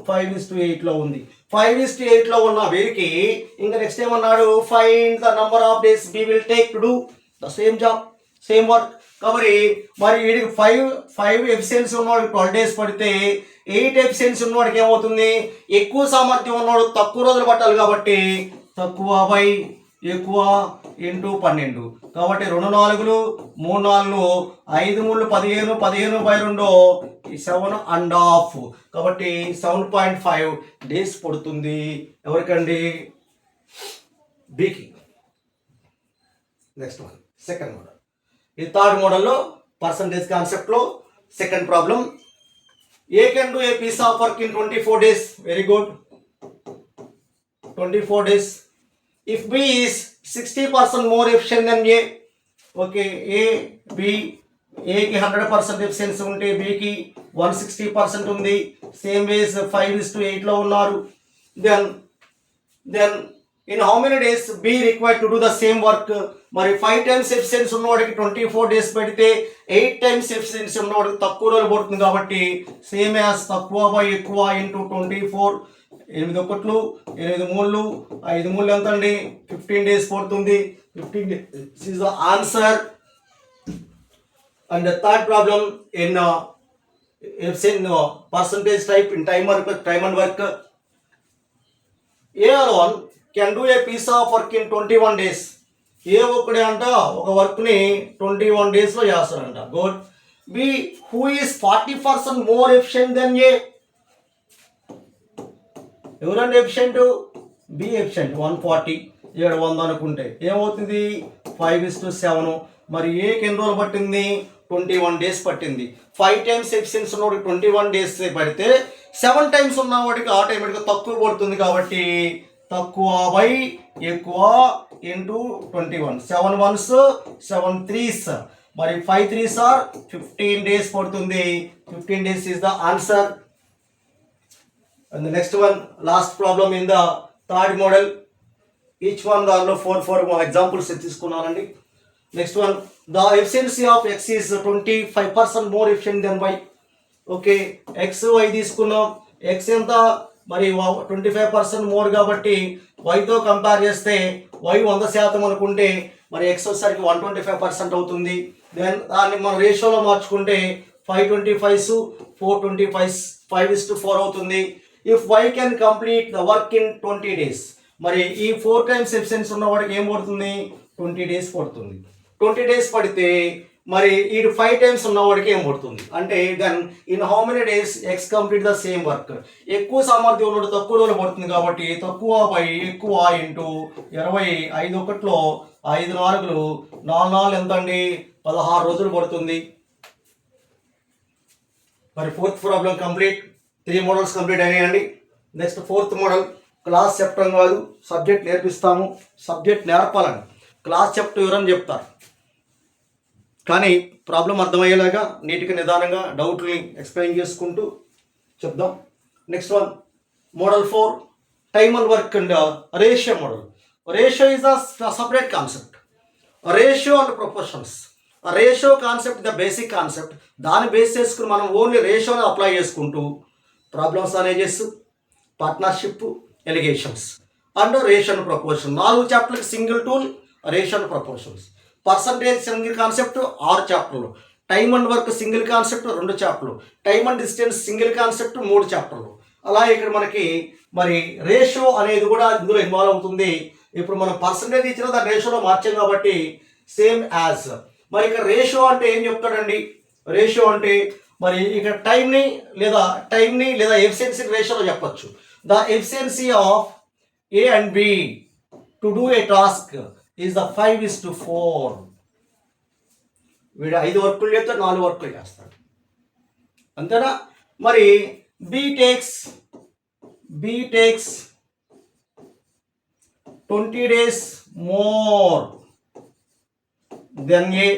5:8లో ఉంది. 5:8లో ఉన్న వీరికి ఇంకా నెక్స్ట్ ఏమన్నాడు? Find the number of days B will take to do the same job, same work. కాబట్టి మరి వీడికి 5 ఎఫిషియన్సీ ఉన్నవాడికి 12 days పడితే 8 ఎఫిషియన్సీ ఉన్నవాడికి ఏమవుతుంది? ఎక్కువ సామర్థ్యం ఉన్నవాడు తక్కువ రోజులు పట్టాలి కాబట్టి తక్కువ బై ఎక్కువ ఇంటూ 12. కాబట్టి 2 4 3 4 5 3 15 15/2 7.5. కాబట్టి 7.5 days పడుతుంది. ఎవరికండి? బికి. Next one second model. ఈ థర్డ్ మోడల్లో పర్సంటేజ్ కాన్సెప్ట్లో second problem. A can do a piece of work in 24 days. Very good. 24 days. If B is 60% more efficient than A, okay, Aకి 100% ఎఫిషియన్సీ ఉంటే Bకి 160% ఉంది. సేమ్ వేస్ 5:8లో ఉన్నారు. Then in how many days B required to do the same work. మరి 5 times efficiency ఉన్నవాడికి 24 days పెడితే 8 times efficiency ఉన్నవాడికి తక్కువ రోజులు పడుతుంది. కాబట్టి సేమ్ యాజ్ తక్కువ బై ఎక్కువ ఇంటూ 24. 8 1 8 3 5 3 ఎంత అండి? 15 days పడుతుంది. 15 days is the answer. And the third problem in percentage type in time and work. A alone can do a piece of work in 21 days. ఏ ఒక్కడే అంట ఒక వర్క్ని 21 daysలో చేస్తాడంట. Good. B who is 40% more efficient than A. ఎవరండి efficient? B efficient. 140 700 అనుకుంటే ఏమవుతుంది? 5:7. మరి ఏకి ఎన్ని రోజులు పట్టింది? 21 days పట్టింది. 5 times ఎఫిషియన్సీ ఉన్నవాడికి 21 days పడితే 7 times ఉన్నవాడికి ఆటోమేటిక్గా తక్కువ పడుతుంది. కాబట్టి తక్కువ బై ఎక్కువ ఇంటూ 21. 7 1s 7 3s మరి 5 3s are 15 days పడుతుంది. 15 days is the answer. And the next one, last problem in the third model. Each one దానిలో 4 examples తీసుకున్నానండి. Next one, the efficiency of X is 25% more efficient than Y. Okay, X Y తీసుకున్నాం. X ఎంత? మరి 25% more కాబట్టి వైతో compare చేస్తే why 100% అనుకుంటే మరి X వచ్చేసరికి 125% అవుతుంది. దెన్ దాన్ని మనం రేషియోలో మార్చుకుంటే 525s 425 5:4 అవుతుంది. If Y can complete the work in 20 days. మరి ఈ 4 times ఎఫిషియన్సీ ఉన్న వాడికి ఏం పడుతుంది? 20 days పడుతుంది. 20 days పడితే మరి ఈ 5 times ఉన్నవాడికి ఏం పడుతుంది అంటే then in how many days X complete the same work. ఎక్కువ సామర్థ్యం ఉన్నవాడు తక్కువ రోజులు పడుతుంది కాబట్టి తక్కువ బై ఎక్కువ ఇంటూ 20. 5 1 5 4 4 4 ఎంత అండి? 16 రోజులు పడుతుంది. మరి fourth problem complete. 3 models complete అయినాయండి. Next fourth model. క్లాస్ చెప్పడం కాదు, సబ్జెక్ట్ నేర్పిస్తాము. సబ్జెక్ట్ నేర్పాలని క్లాస్ చెప్తారని చెప్తారు, కానీ ప్రాబ్లం అర్థమయ్యేలాగా నీట్గా నిదానంగా డౌట్ని ఎక్స్ప్లెయిన్ చేసుకుంటూ చెప్దాం. Next one, model 4, time and work and ratio model. Ratio is the separate concept. Ratio and proportions. Ratio concept the basic concept. దాన్ని బేస్ చేసుకుని మనం ఓన్లీ రేషియోని అప్లై చేసుకుంటూ ప్రాబ్లమ్స్ అనేజెస్, partnership, alligations and ratio and proportion 4 చాప్టర్కి single tool ratio and proportions. Percentage single concept 6 చాప్టర్లు. Time and work single concept 2 చాప్టర్లు. Time and distance single concept 3 చాప్టర్లు. అలాగే ఇక్కడ మనకి మరి రేషియో అనేది కూడా ఇందులో ఇన్వాల్వ్ అవుతుంది. ఇప్పుడు మనం పర్సంటేజ్ ఇచ్చిన దాని రేషియోలో మార్చాం కాబట్టి సేమ్ యాజ్. మరి ఇక్కడ రేషియో అంటే ఏం చెప్తాడండి? రేషియో అంటే మరి ఇక్కడ టైంని లేదా ఎఫిషియన్సీ రేషియోలో చెప్పచ్చు. The efficiency of A and B to do a task is the 5:4. వీడు 5 వర్కులు చేస్తాడు, 4 వర్కులు చేస్తాడు, అంతేనా? మరి B takes 20 days more than A.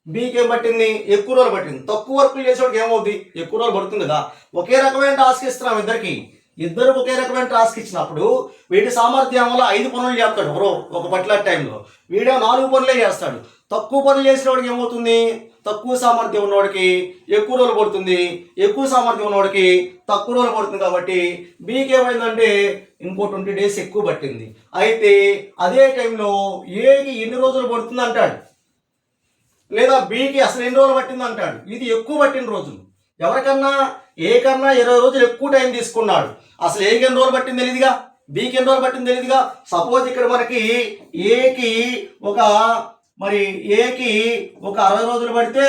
బీకి ఏం పట్టింది? ఎక్కువ రోజులు పట్టింది. తక్కువ వర్కులు చేసేవాడికి ఏమవుద్ది? ఎక్కువ రోజులు పడుతుంది కదా. ఒకే రకమైన టాస్క్ ఇస్తున్నాం ఇద్దరు ఒకే రకమైన టాస్క్ ఇచ్చినప్పుడు వీడి సామర్థ్యం వల్ల 5 పనులు చేస్తాడు ఎవరో ఒక పర్టికులర్ టైంలో, వీడే 4 పనులే చేస్తాడు. తక్కువ పనులు చేసిన వాడికి ఏమవుతుంది? తక్కువ సామర్థ్యం ఉన్నవాడికి ఎక్కువ రోజులు పడుతుంది, ఎక్కువ సామర్థ్యం ఉన్నవాడికి తక్కువ రోజులు పడుతుంది. కాబట్టి బీకి ఏమైందంటే ఇంకో 20 days ఎక్కువ పట్టింది. అయితే అదే టైంలో ఏకి ఎన్ని రోజులు పడుతుంది అంటాడు, లేదా బీకి అసలు ఎన్ని రోజులు పట్టింది అంటాడు. ఇది ఎక్కువ పట్టిన రోజులు. ఎవరికన్నా ఏ కన్నా 20 రోజులు ఎక్కువ టైం తీసుకున్నాడు. అసలు ఏకి ఎన్ని రోజులు పట్టింది తెలియదుగా, బీకి ఎన్ని రోజులు పట్టింది తెలియదుగా. సపోజ్ ఇక్కడ మనకి ఏకి ఒక 60 రోజులు పడితే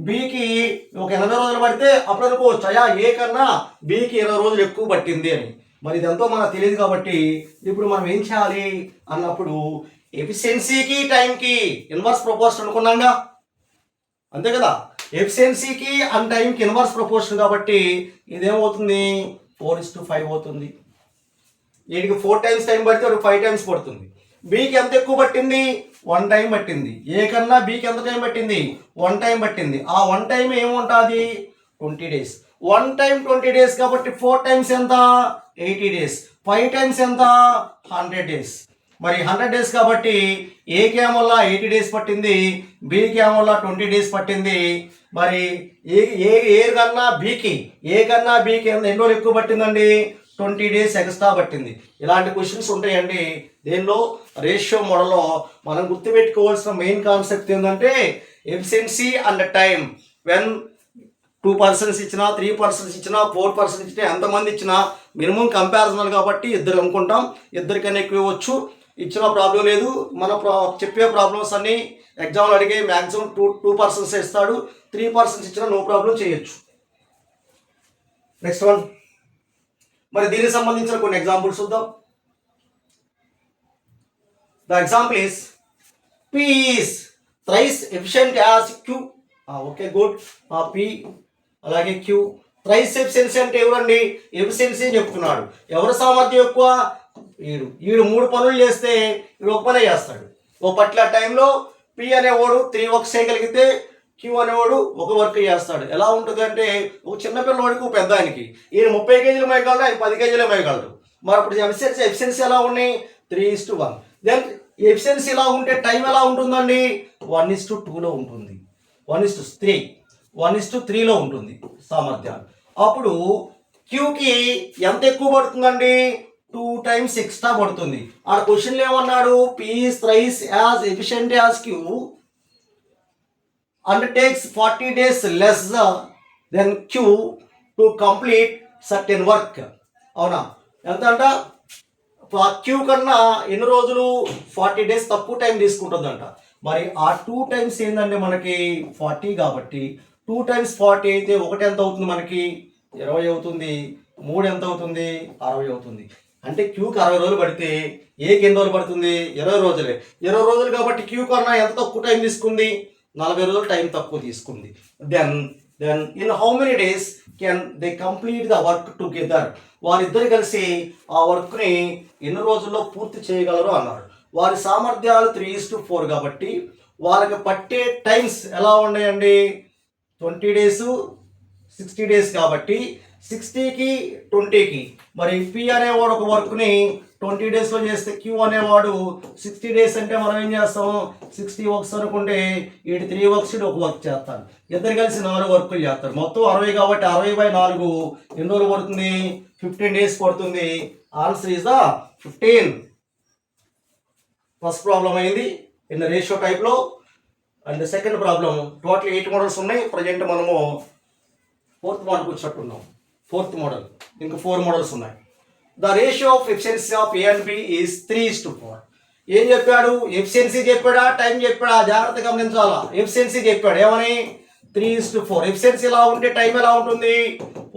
బీకి ఒక 80 రోజులు పడితే అప్పుడు అనుకోవచ్చు అయ్యా ఏ కన్నా బీకి 20 రోజులు ఎక్కువ పట్టింది అని. మరి ఇదంతా మనకు తెలియదు కాబట్టి ఇప్పుడు మనం ఏం చేయాలి అన్నప్పుడు ఎఫిషియన్సీకి టైంకి ఇన్వర్స్ ప్రపోర్షన్ అనుకున్నాంగా, అంతే కదా. ఎఫిషియన్సీకి అండ్ టైంకి ఇన్వర్స్ ప్రపోర్షన్ కాబట్టి ఇదేమవుతుంది? 4:5 అవుతుంది. వీడికి 4 times టైం పడితే వాడికి 5 times పడుతుంది. బీకి ఎంత ఎక్కువ పట్టింది? 1 time పట్టింది. ఏ కన్నా బీకి ఎంత టైం పట్టింది? 1 time పట్టింది. ఆ 1 time ఏముంటుంది? 20 days. 1 time 20 days కాబట్టి 4 times ఎంత? 80 days. 5 times ఎంత? 100 days. మరి 100 days కాబట్టి ఏ క్యామ్ వల్ల 80 days పట్టింది, బి క్యామ్ వల్ల 20 days పట్టింది. మరి ఏ కన్నా బీకి ఎన్ని రోజులు ఎక్కువ పట్టిందండి? 20 days ఎక్స్ట్రా పట్టింది. ఇలాంటి క్వశ్చన్స్ ఉంటాయండి. దీనిలో రేషియో మోడల్లో మనం గుర్తుపెట్టుకోవాల్సిన మెయిన్ కాన్సెప్ట్ ఏంటంటే efficiency and time. When 2 persons ఇచ్చినా, 3 persons ఇచ్చినా, 4 persons ఇచ్చినా, ఎంతమంది ఇచ్చినా మినిమం కంపారిజనల్ కాబట్టి ఇద్దరు అనుకుంటాం. ఇద్దరికన్నా ఎక్కువ ఇవ్వచ్చు, ఇచ్చిన ప్రాబ్లం లేదు. మన చెప్పే ప్రాబ్లమ్స్ అన్నీ ఎగ్జామ్లో అడిగే మ్యాక్సిమం 2 persons ఇస్తాడు. 3 persons ఇచ్చినా నో ప్రాబ్లం చేయొచ్చు. నెక్స్ట్ వన్, మరి దీనికి సంబంధించిన కొన్ని ఎగ్జాంపుల్స్ చూద్దాం. The example is P is thrice efficient as Q. Okay good. P అలాగే Q థ్రైస్ ఎఫిషియన్సీ అంటే ఎవరండి? ఎఫిషియన్సీ చెప్తున్నాడు. ఎవరి సామర్థ్యం ఎక్కువ? వీడు 3 పనులు చేస్తే వీడు 1 పనే చేస్తాడు. ఓ పర్టికులర్ టైంలో P అనేవాడు 3 వర్క్స్ చేయగలిగితే Q అనేవాడు 1 వర్క్ చేస్తాడు. ఎలా ఉంటుంది అంటే ఒక చిన్న పిల్లవాడికి పెద్ద ఆయనకి ఈయన 30 kgs మోయగలడు, ఆయన 10 kgs మోయగలడు. మరి అప్పుడు ఎఫిషియన్సీ ఎలా ఉన్నాయి? 3:1. దెన్ ఎఫిషియన్సీ ఎలా ఉంటే టైం ఎలా ఉంటుందండి? 1:2లో ఉంటుంది, 1:3లో ఉంటుంది సామర్థ్యాలు. అప్పుడు క్యూకి ఎంత ఎక్కువ పడుతుందండి? 2 times ఎక్స్ట్రా పడుతుంది. ఆ క్వశ్చన్లో ఏమన్నాడు? P is thrice as efficient as Q and takes 40 days less than Q to complete certain work. అవునా? ఎంత అంట? క్యూ కన్నా ఎన్ని రోజులు? 40 days తక్కువ టైం తీసుకుంటుందంట. మరి ఆ 2 times ఏంటంటే మనకి 40 కాబట్టి 2 times 40 అయితే 1 ఎంత అవుతుంది మనకి? 20 అవుతుంది. 3 ఎంత అవుతుంది? 60 అవుతుంది. అంటే క్యూకి 60 రోజులు పడితే ఏకి ఎన్ని రోజులు పడుతుంది? 20 రోజులే. 20 రోజులు కాబట్టి క్యూ కన్నా ఎంత తక్కువ టైం తీసుకుంది? 40 రోజులు టైం తక్కువ తీసుకుంది. Then in how many days can they complete the work together? వారిద్దరు కలిసి ఆ వర్క్ని ఎన్ని రోజుల్లో పూర్తి చేయగలరు అన్నారు. వారి సామర్థ్యాలు 3:4 కాబట్టి వాళ్ళకి పట్టే టైమ్స్ ఎలా ఉన్నాయండి? 20 డేస్ 60 డేస్ కాబట్టి 60కి 20కి మరి పి అనేవాడు ఒక వర్క్ని 20 డేస్లో చేస్తే క్యూ అనేవాడు 60 డేస్ అంటే మనం ఏం చేస్తాం? 60 వర్క్స్ అనుకుంటే వీటి 3 వర్క్స్ ఒక వర్క్ చేస్తాను. ఇద్దరు కలిసి 4 వర్కులు చేస్తారు. మొత్తం 60 కాబట్టి 60/4 ఎన్ని రోజులు పడుతుంది? 15 డేస్ పడుతుంది. Answer is the 15. First problem అయింది ఇన్ రేషియో టైప్లో. And second problem total 8 models ఉన్నాయి. ప్రజెంట్ మనము 4th మోడల్కి వచ్చినట్టున్నాం. 4th మోడల్ ఇంకా 4 మోడల్స్ ఉన్నాయి. The ratio of efficiency of A and B is 3:4. ఏం చెప్పాడు? ఎఫిషియన్సీ చెప్పాడా, టైం చెప్పాడా? జాగ్రత్తగా గమనించాలా. ఎఫిషియన్సీ చెప్పాడు. ఏమని? 3:4. ఎఫిషియన్సీ ఎలా ఉంటే టైం ఎలా ఉంటుంది?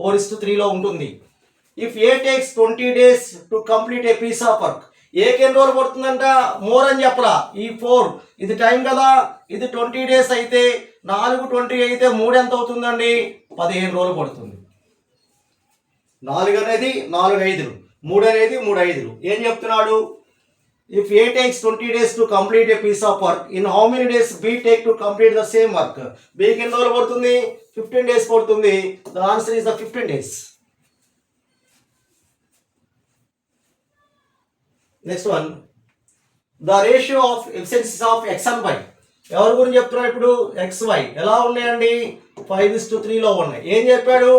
4:3లో ఉంటుంది. If A takes 20 days to complete a piece of work, ఏకి ఎన్ని రోజులు పడుతుందంట? మోర్ అని చెప్పరా. ఈ 4 ఇది టైం కదా. ఇది 20 days అయితే 4 20 అయితే 3 ఎంత అవుతుందండి? 15 రోజులు పడుతుంది. 4 అనేది 4 5లు, 3 అనేది 3 5లు. ఏం చెప్తున్నాడు? If A takes 20 days to complete a piece of work, in how many days B take to complete the same work? బికి ఎన్ని రోజులు పడుతుంది? 15 days పడుతుంది. The answer is the 15 days. Next one, the ratio of efficiencies of X and Y. ఎవరి గురించి చెప్తున్నారు ఇప్పుడు? X why ఎలా ఉన్నాయండి? 5:3లో ఉన్నాయి. ఏం చెప్పాడు?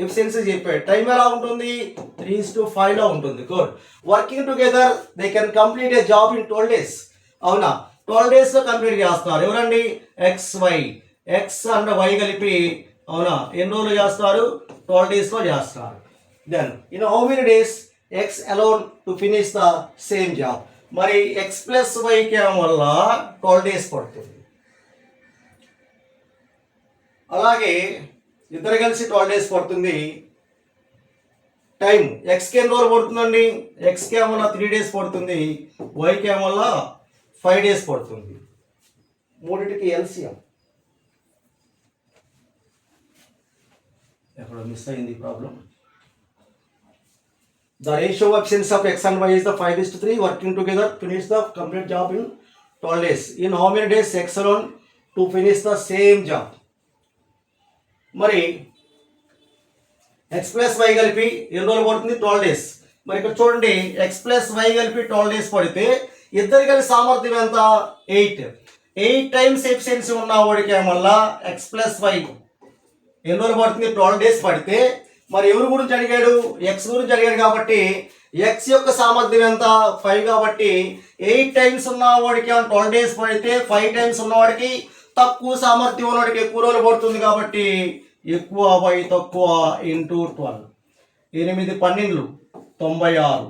ఎఫిషియన్సీ చెప్పాడు. టైం ఎలా ఉంటుంది? 3:5లో ఉంటుంది. Good. Working together they can complete a job in 12 days. అవునా? 12 daysలో కంప్లీట్ చేస్తున్నారు. ఎవరండి? X Y. X and Y కలిపి అవునా ఎన్ని రోజులు చేస్తారు? 12 daysలో చేస్తారు. Then in how many days X alone to finish the same job? మరి ఎక్స్ ప్లస్ వైకి వల్ల 12 days పడుతుంది. అలాగే ఇద్దరు కలిసి 12 days పడుతుంది. టైం ఎక్స్కి ఎన్ని రోజులు పడుతుందండి? ఎక్స్కి ఏమన్నా 3 days పడుతుంది. వైకి ఏమన్నా 5 days పడుతుంది. మూడింటికి ఎల్సిఎం. ఎక్కడ మిస్ అయింది problem? The ratio of efficiency of x and y is the 5:3. Working together finish the complete job in 12 days. In how many days x alone to finish the same job? మరి x plus y కలిపి ఎన్ని రోజులు పడుతుంది? 12 days. మరి ఇక్కడ చూడండి x plus y కలిపి 12 days పడితే ఇద్దరు కలిసి సామర్థ్యం ఎంత? 8. 8 times ఎఫిషియన్సీ ఉన్న వాడికి ఏమల్లా x plus y ఎన్ని రోజులు పడుతుంది? 12 days పడితే మరి ఎవరి గురించి అడిగాడు? ఎక్స్ గురించి అడిగాడు కాబట్టి ఎక్స్ యొక్క సామర్థ్యం ఎంత? 5 కాబట్టి 8 times ఉన్నవాడికి 12 days పడితే 5 times ఉన్నవాడికి తక్కువ సామర్థ్యం ఉన్నవాడికి ఎక్కువ రోజులు పడుతుంది. కాబట్టి ఎక్కువ బై తక్కువ ఇంటూ 12. 8 12 96.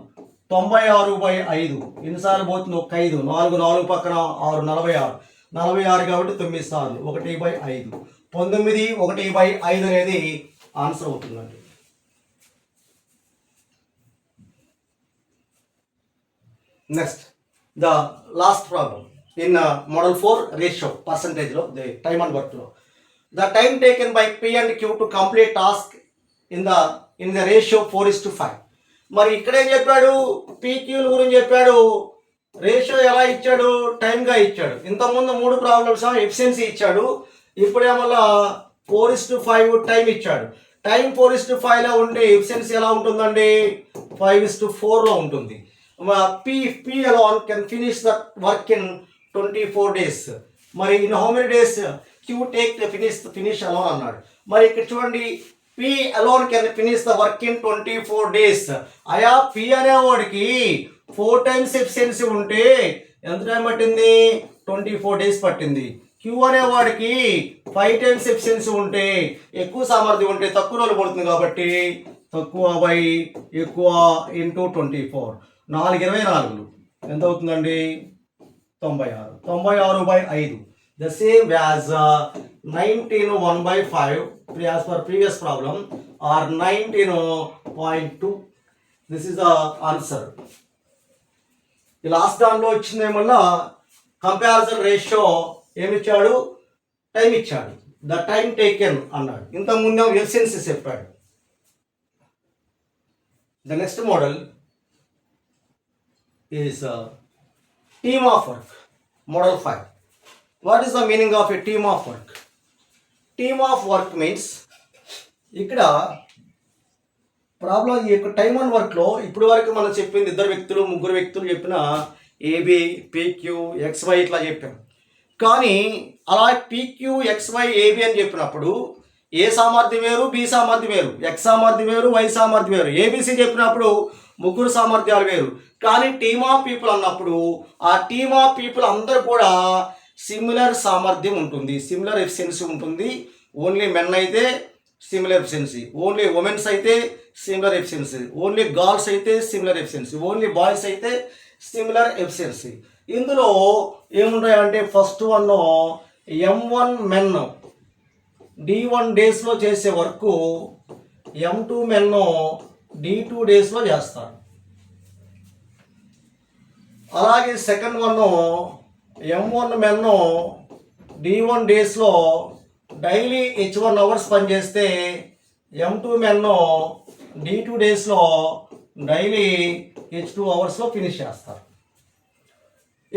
96/5 ఎన్నిసార్లు పోతుంది? ఒక 5. 4 4 పక్కన 6 46. 46 కాబట్టి 9 సార్లు 1/5. 19 1/5 అనేది ఆన్సర్ అవుతుందండి. Next the last problem in model 4 ratio పర్సంటేజ్లో ది టైమ్ అండ్ వర్క్లో. The time taken by P and Q to complete task in the ratio 4:5. మరి ఇక్కడ ఏం చెప్పాడు? పీక్యూల గురించి చెప్పాడు. రేషియో ఎలా ఇచ్చాడు? టైమ్గా ఇచ్చాడు. ఇంతకుముందు 3 ప్రాబ్లమ్స్ ఎఫిషియన్సీ ఇచ్చాడు. ఇప్పుడేమల్లా 4:5 టైం ఇచ్చాడు. టైం 4:5లో ఉంటే ఎఫిషియన్సీ ఎలా ఉంటుందండి? 5:4లో ఉంటుంది. P alone can finish the work in 24 days. మరి in how many days Q take to finish alone అన్నాడు. మరి ఇక్కడ చూడండి P alone can finish the work in 24 days. అయా P అనేవాడికి 4 times ఎఫిషియన్సీ ఉంటే ఎంత టైం పట్టింది? 24 days పట్టింది. క్యూ అనేవాడికి 5 times ఎఫిషియన్సీ ఉంటే ఎక్కువ సామర్థ్యం ఉంటే తక్కువ రోజులు పడుతుంది. కాబట్టి తక్కువ బై ఎక్కువ ఇంటూ 24. 4 24 ఎంత అవుతుందండి? 96. 96/5 the same as 19 1/5 as per previous problem or 19.2. This is the answer. ఈ లాస్ట్ దానిలో ఇచ్చిందేమల్లా కంపారిజన్ రేషియో ఏమిచ్చాడు? టైం ఇచ్చాడు. ద టైం టేకెన్ అన్నాడు. ఇంతకుముందే ఎఫిషియన్సీ చెప్పాడు. The next model is T team of work, model 5. What is the meaning of a team of work? Team of work means ఇక్కడ problem ఈ యొక్క టైమ్ అండ్ వర్క్లో ఇప్పుడు వరకు మనం చెప్పింది 2 వ్యక్తులు 3 వ్యక్తులు చెప్పిన ఏబి పిక్యూ ఎక్స్వై ఇట్లా చెప్పాం. కానీ అలా పిక్యూ ఎక్స్వై ఏబి అని చెప్పినప్పుడు ఏ సామర్థ్యం వేరు, బి సామర్థ్యం వేరు, ఎక్స్ సామర్థ్యం వేరు, వై సామర్థ్యం వేరు. ఏబిసి చెప్పినప్పుడు 3 సామర్థ్యాలు వేరు. కానీ టీమ్ ఆఫ్ పీపుల్ అన్నప్పుడు ఆ టీమ్ ఆఫ్ పీపుల్ అందరూ కూడా సిమిలర్ సామర్థ్యం ఉంటుంది, సిమిలర్ ఎఫిషియన్సీ ఉంటుంది. ఓన్లీ మెన్ అయితే సిమిలర్ ఎఫిషియన్సీ, ఓన్లీ ఉమెన్స్ అయితే సిమిలర్ ఎఫిషియన్సీ, ఓన్లీ గర్ల్స్ అయితే సిమిలర్ ఎఫిషియన్సీ, ఓన్లీ బాయ్స్ అయితే సిమిలర్ ఎఫిషియన్సీ. ఇందులో ఏముంటాయంటే first one M1 men D1 డేస్లో చేసే వర్క్ M2 మెన్ D2 డేస్లో చేస్తారు. అలాగే second one M1 men D1 డేస్లో డైలీ H1 అవర్స్ పనిచేస్తే M2 మెన్ D2 డేస్లో డైలీ H2 అవర్స్లో ఫినిష్ చేస్తారు.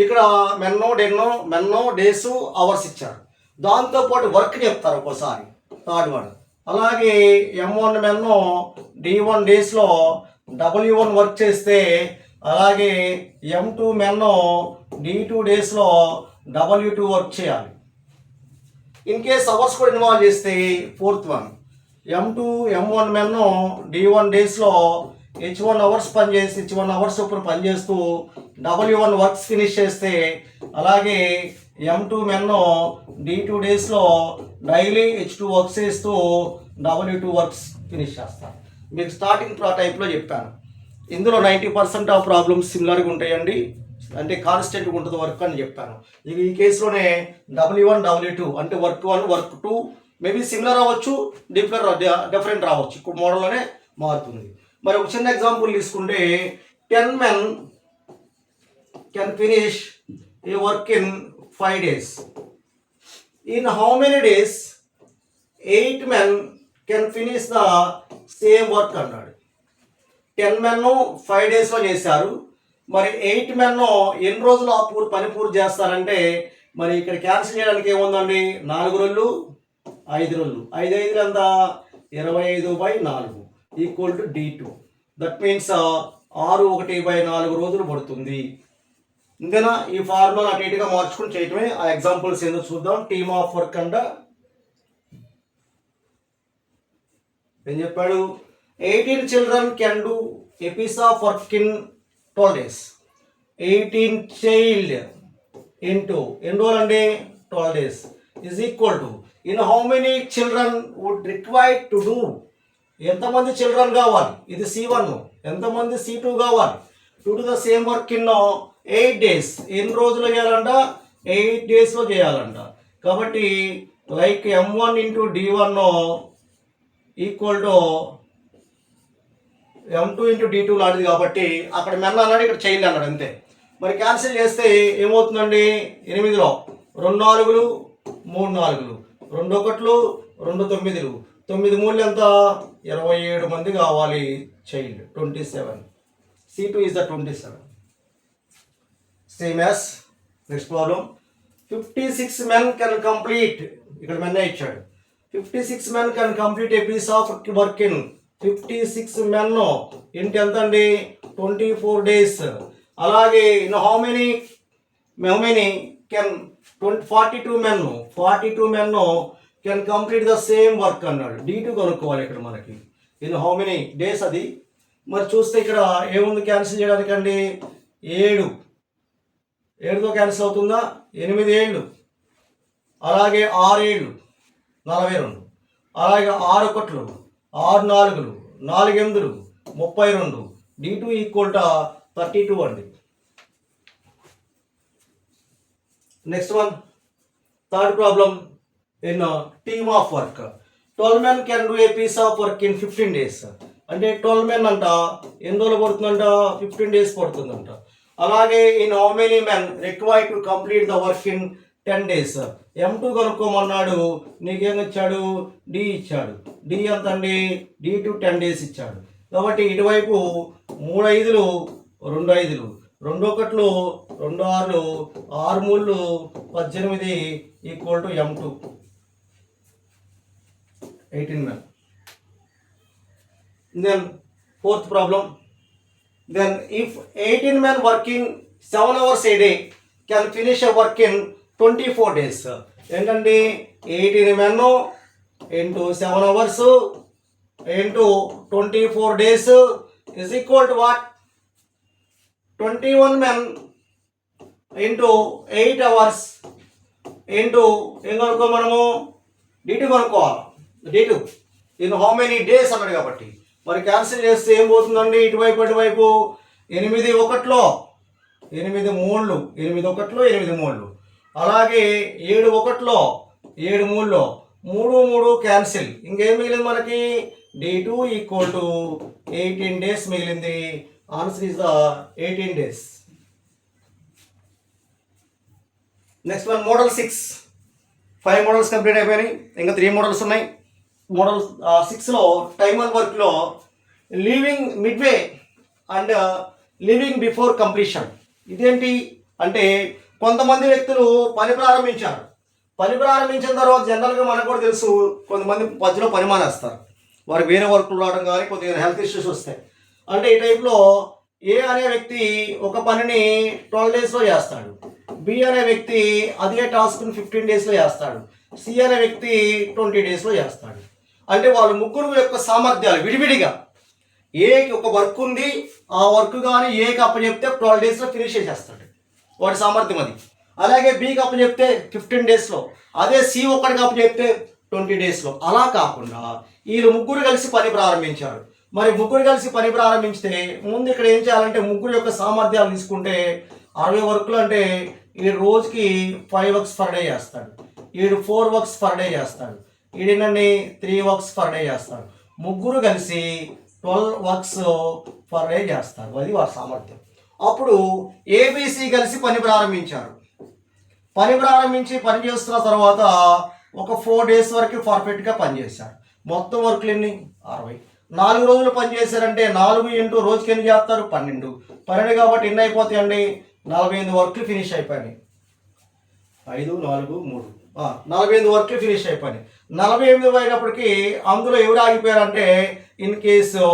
ఇక్కడ మెన్నో డేస్ అవర్స్ ఇచ్చారు, దాంతోపాటు వర్క్ చెప్తారు ఒక్కోసారి థర్డ్ వన్. అలాగే M1 మెన్ D1 డేస్లో W1 వర్క్ చేస్తే అలాగే M2 మెన్ D2 డేస్లో W2 వర్క్ చేయాలి. ఇన్ కేస్ అవర్స్ కూడా ఇన్వాల్వ్ చేస్తే fourth one M1 men D1 డేస్లో H1 అవర్స్ పనిచేసి H1 అవర్స్ చొప్పున పనిచేస్తూ W1 వర్క్స్ ఫినిష్ చేస్తే అలాగే M2 మెన్ D2 డేస్లో డైలీ H2 వర్క్స్ చేస్తూ W2 వర్క్స్ ఫినిష్ చేస్తారు. మీకు స్టార్టింగ్ టైప్లో చెప్పాను. ఇందులో 90% ఆఫ్ ప్రాబ్లమ్స్ సిమిలర్గా ఉంటాయండి, అంటే కాన్స్టెంట్గా ఉంటుంది వర్క్ అని చెప్పాను. ఈ కేసులోనే W1 W2 అంటే వర్క్ 1 వర్క్ 2 మేబీ సిమిలర్ అవ్వచ్చు, డిఫరెంట్ రావచ్చు, ఇప్పుడు మోడల్లోనే మారుతుంది. మరి ఒక చిన్న ఎగ్జాంపుల్ తీసుకుంటే 10 men can finish a work in 5 days. In how many days 8 men can finish the same work అన్నాడు. 10 men 5 daysలో చేశారు. మరి 8 men ఎన్ని రోజులు ఆ పని పూర్తి చేస్తారంటే మరి ఇక్కడ క్యాన్సిల్ చేయడానికి ఏముందండి, 4 రోజులు 5 రోజులు, 5 5 ఎంత 25/4 equal to D2. That means 6/1/4 రోజులు పడుతుంది. ఇంతేనా? ఈ ఫార్ములా అటు ఇటుగా మార్చుకుని చేయటమే. ఆ ఎగ్జాంపుల్స్ ఏందో చూద్దాం. టీమ్ ఆఫ్ వర్క్ అంట ఏం చెప్పాడు, 18 children can do a piece of work in 12 days. 18 child into ఎన్ని రోజులు అండి 12 days is equal to in how many children would require to do, ఎంతమంది చిల్డ్రన్ కావాలి, ఇది C1, ఎంతమంది C2 కావాలి to do the same work in 8 days. ఎన్ని రోజులు చేయాలంట, 8 daysలో చేయాలంట. కాబట్టి like M1 into D1 equal to M2 into D2 లాంటిది. కాబట్టి అక్కడ మెన్ అన్నాడు, ఇక్కడ చైల్డ్ అన్నాడు, అంతే. మరి క్యాన్సిల్ చేస్తే ఏమవుతుందండి, 8లో 2 4 3 4 2 1 2 9 9 3 ఎంత 27 మంది కావాలి child, 27. C2 is the 27. Same as next problem. 56 men can complete, ఇక్కడ మెన్ ఇచ్చాడు, 56 men can complete a piece of work in 56 men ఇంటి ఎంత అండి 24 days. అలాగే in how many can 42 men can complete the same work అన్నాడు. D2 కనుక్కోవాలి ఇక్కడ మనకి, in how many days అది. మరి చూస్తే ఇక్కడ ఏముంది క్యాన్సిల్ చేయడానికి అండి, 7తో క్యాన్సిల్ అవుతుందా, 8 ఏళ్ళు, అలాగే 6 ఏళ్ళు 42, అలాగే 6 1 6 4 4 8 32. D2 ఈక్వల్ టు 32 అండి. Next one, third problem. In team of work 12 men can do a piece of work in 15 days. అంటే 12 men అంట ఎన్ని రోజులు పడుతుందంట, 15 days పడుతుందంట. అలాగే in how many men required to complete the work in 10 days. M2 కనుక్కోమన్నాడు, నీకేం ఇచ్చాడు, D ఇచ్చాడు. D ఎంత అండి, D2 10 days ఇచ్చాడు. కాబట్టి ఇటువైపు 3 5 2 5 2 1 2 6 6 3 18 equal to M2 18 men. Then fourth problem. Then if 18 men working 7 hours a day can finish a work in 24 days. ఏంటండి 18 men into 7 hours into 24 days is equal to what? 21 men into 8 hours into ఏం కనుక్కో మనము D2 కనుక్కోవాలి. D2 in how many days అన్నాడు కాబట్టి మరి cancel చేస్తే ఏం పోతుందండి? ఇటువైపు 8 ఒకటిలో 8 మూళ్ళు 8 ఒకటిలో 8 మూళ్ళు, అలాగే 7 ఒకటిలో 7 మూడులో 3 క్యాన్సిల్. ఇంకేం మిగిలింది మనకి? D2 ఈక్వల్ టు 18 డేస్ మిగిలింది. Answer is the 18 days. Next one model 6. 5 models complete అయిపోయినాయి, ఇంకా 3 మోడల్స్ ఉన్నాయి. మోడల్ 6లో టైమ్ అండ్ వర్క్లో leaving midway and living before completion. ఇదేంటి అంటే కొంతమంది వ్యక్తులు పని ప్రారంభించారు. పని ప్రారంభించిన తర్వాత జనరల్గా మనకు కూడా తెలుసు, కొంతమంది మధ్యలో పని మానేస్తారు. వారికి వేరే వర్క్లు రావడం కానీ కొద్దిగా హెల్త్ ఇష్యూస్ వస్తాయి. అంటే ఈ టైప్లో ఏ అనే వ్యక్తి ఒక పనిని 12 డేస్లో చేస్తాడు, బి అనే వ్యక్తి అదే టాస్క్ని 15 డేస్లో చేస్తాడు, సి అనే వ్యక్తి 20 డేస్లో చేస్తాడు. అంటే వాళ్ళు ముగ్గురు యొక్క సామర్థ్యాలు విడివిడిగా, ఏకి ఒక వర్క్ ఉంది, ఆ వర్క్ కానీ ఏకి అప్పచెప్తే 12 డేస్లో ఫినిష్ చేసేస్తాడు, వాడి సామర్థ్యం అది. అలాగే బీకి అప్పచెప్తే 15 డేస్లో, అదే సి ఒక్కడికి అప్పచెప్తే 20 డేస్లో. అలా కాకుండా వీళ్ళు ముగ్గురు కలిసి పని ప్రారంభించారు. మరి ముగ్గురు కలిసి పని ప్రారంభించితే ముందు ఇక్కడ ఏం చేయాలంటే ముగ్గురు యొక్క సామర్థ్యాలు తీసుకుంటే 60 వర్క్లు అంటే ఈ రోజుకి 5 వర్క్స్ పర్ డే చేస్తాడు, ఈడు 4 వర్క్స్ పర్ డే చేస్తాడు, ఈడేనండి 3 వర్క్స్ పర్ డే చేస్తాడు. ముగ్గురు కలిసి 12 వర్క్స్ పర్ డే చేస్తారు, అది వారి సామర్థ్యం. అప్పుడు ఏబిసి కలిసి పని ప్రారంభించారు. పని ప్రారంభించి పని చేస్తున్న తర్వాత ఒక 4 డేస్ వరకు పర్ఫెక్ట్గా పనిచేశారు. మొత్తం వర్క్లు ఎన్ని? 60. 4 రోజులు పని చేశారంటే 4 ఇంటూ రోజుకి ఎన్ని చేస్తారు? 12 కాబట్టి ఎన్ని అయిపోతాయండి? 48 వర్క్లు ఫినిష్ అయిపోయినాయి. 5 4 3 48 వర్క్లు ఫినిష్ అయిపోయినాయి. 48 అయినప్పటికీ అందులో ఎవరు ఆగిపోయారంటే ఇన్ కేసు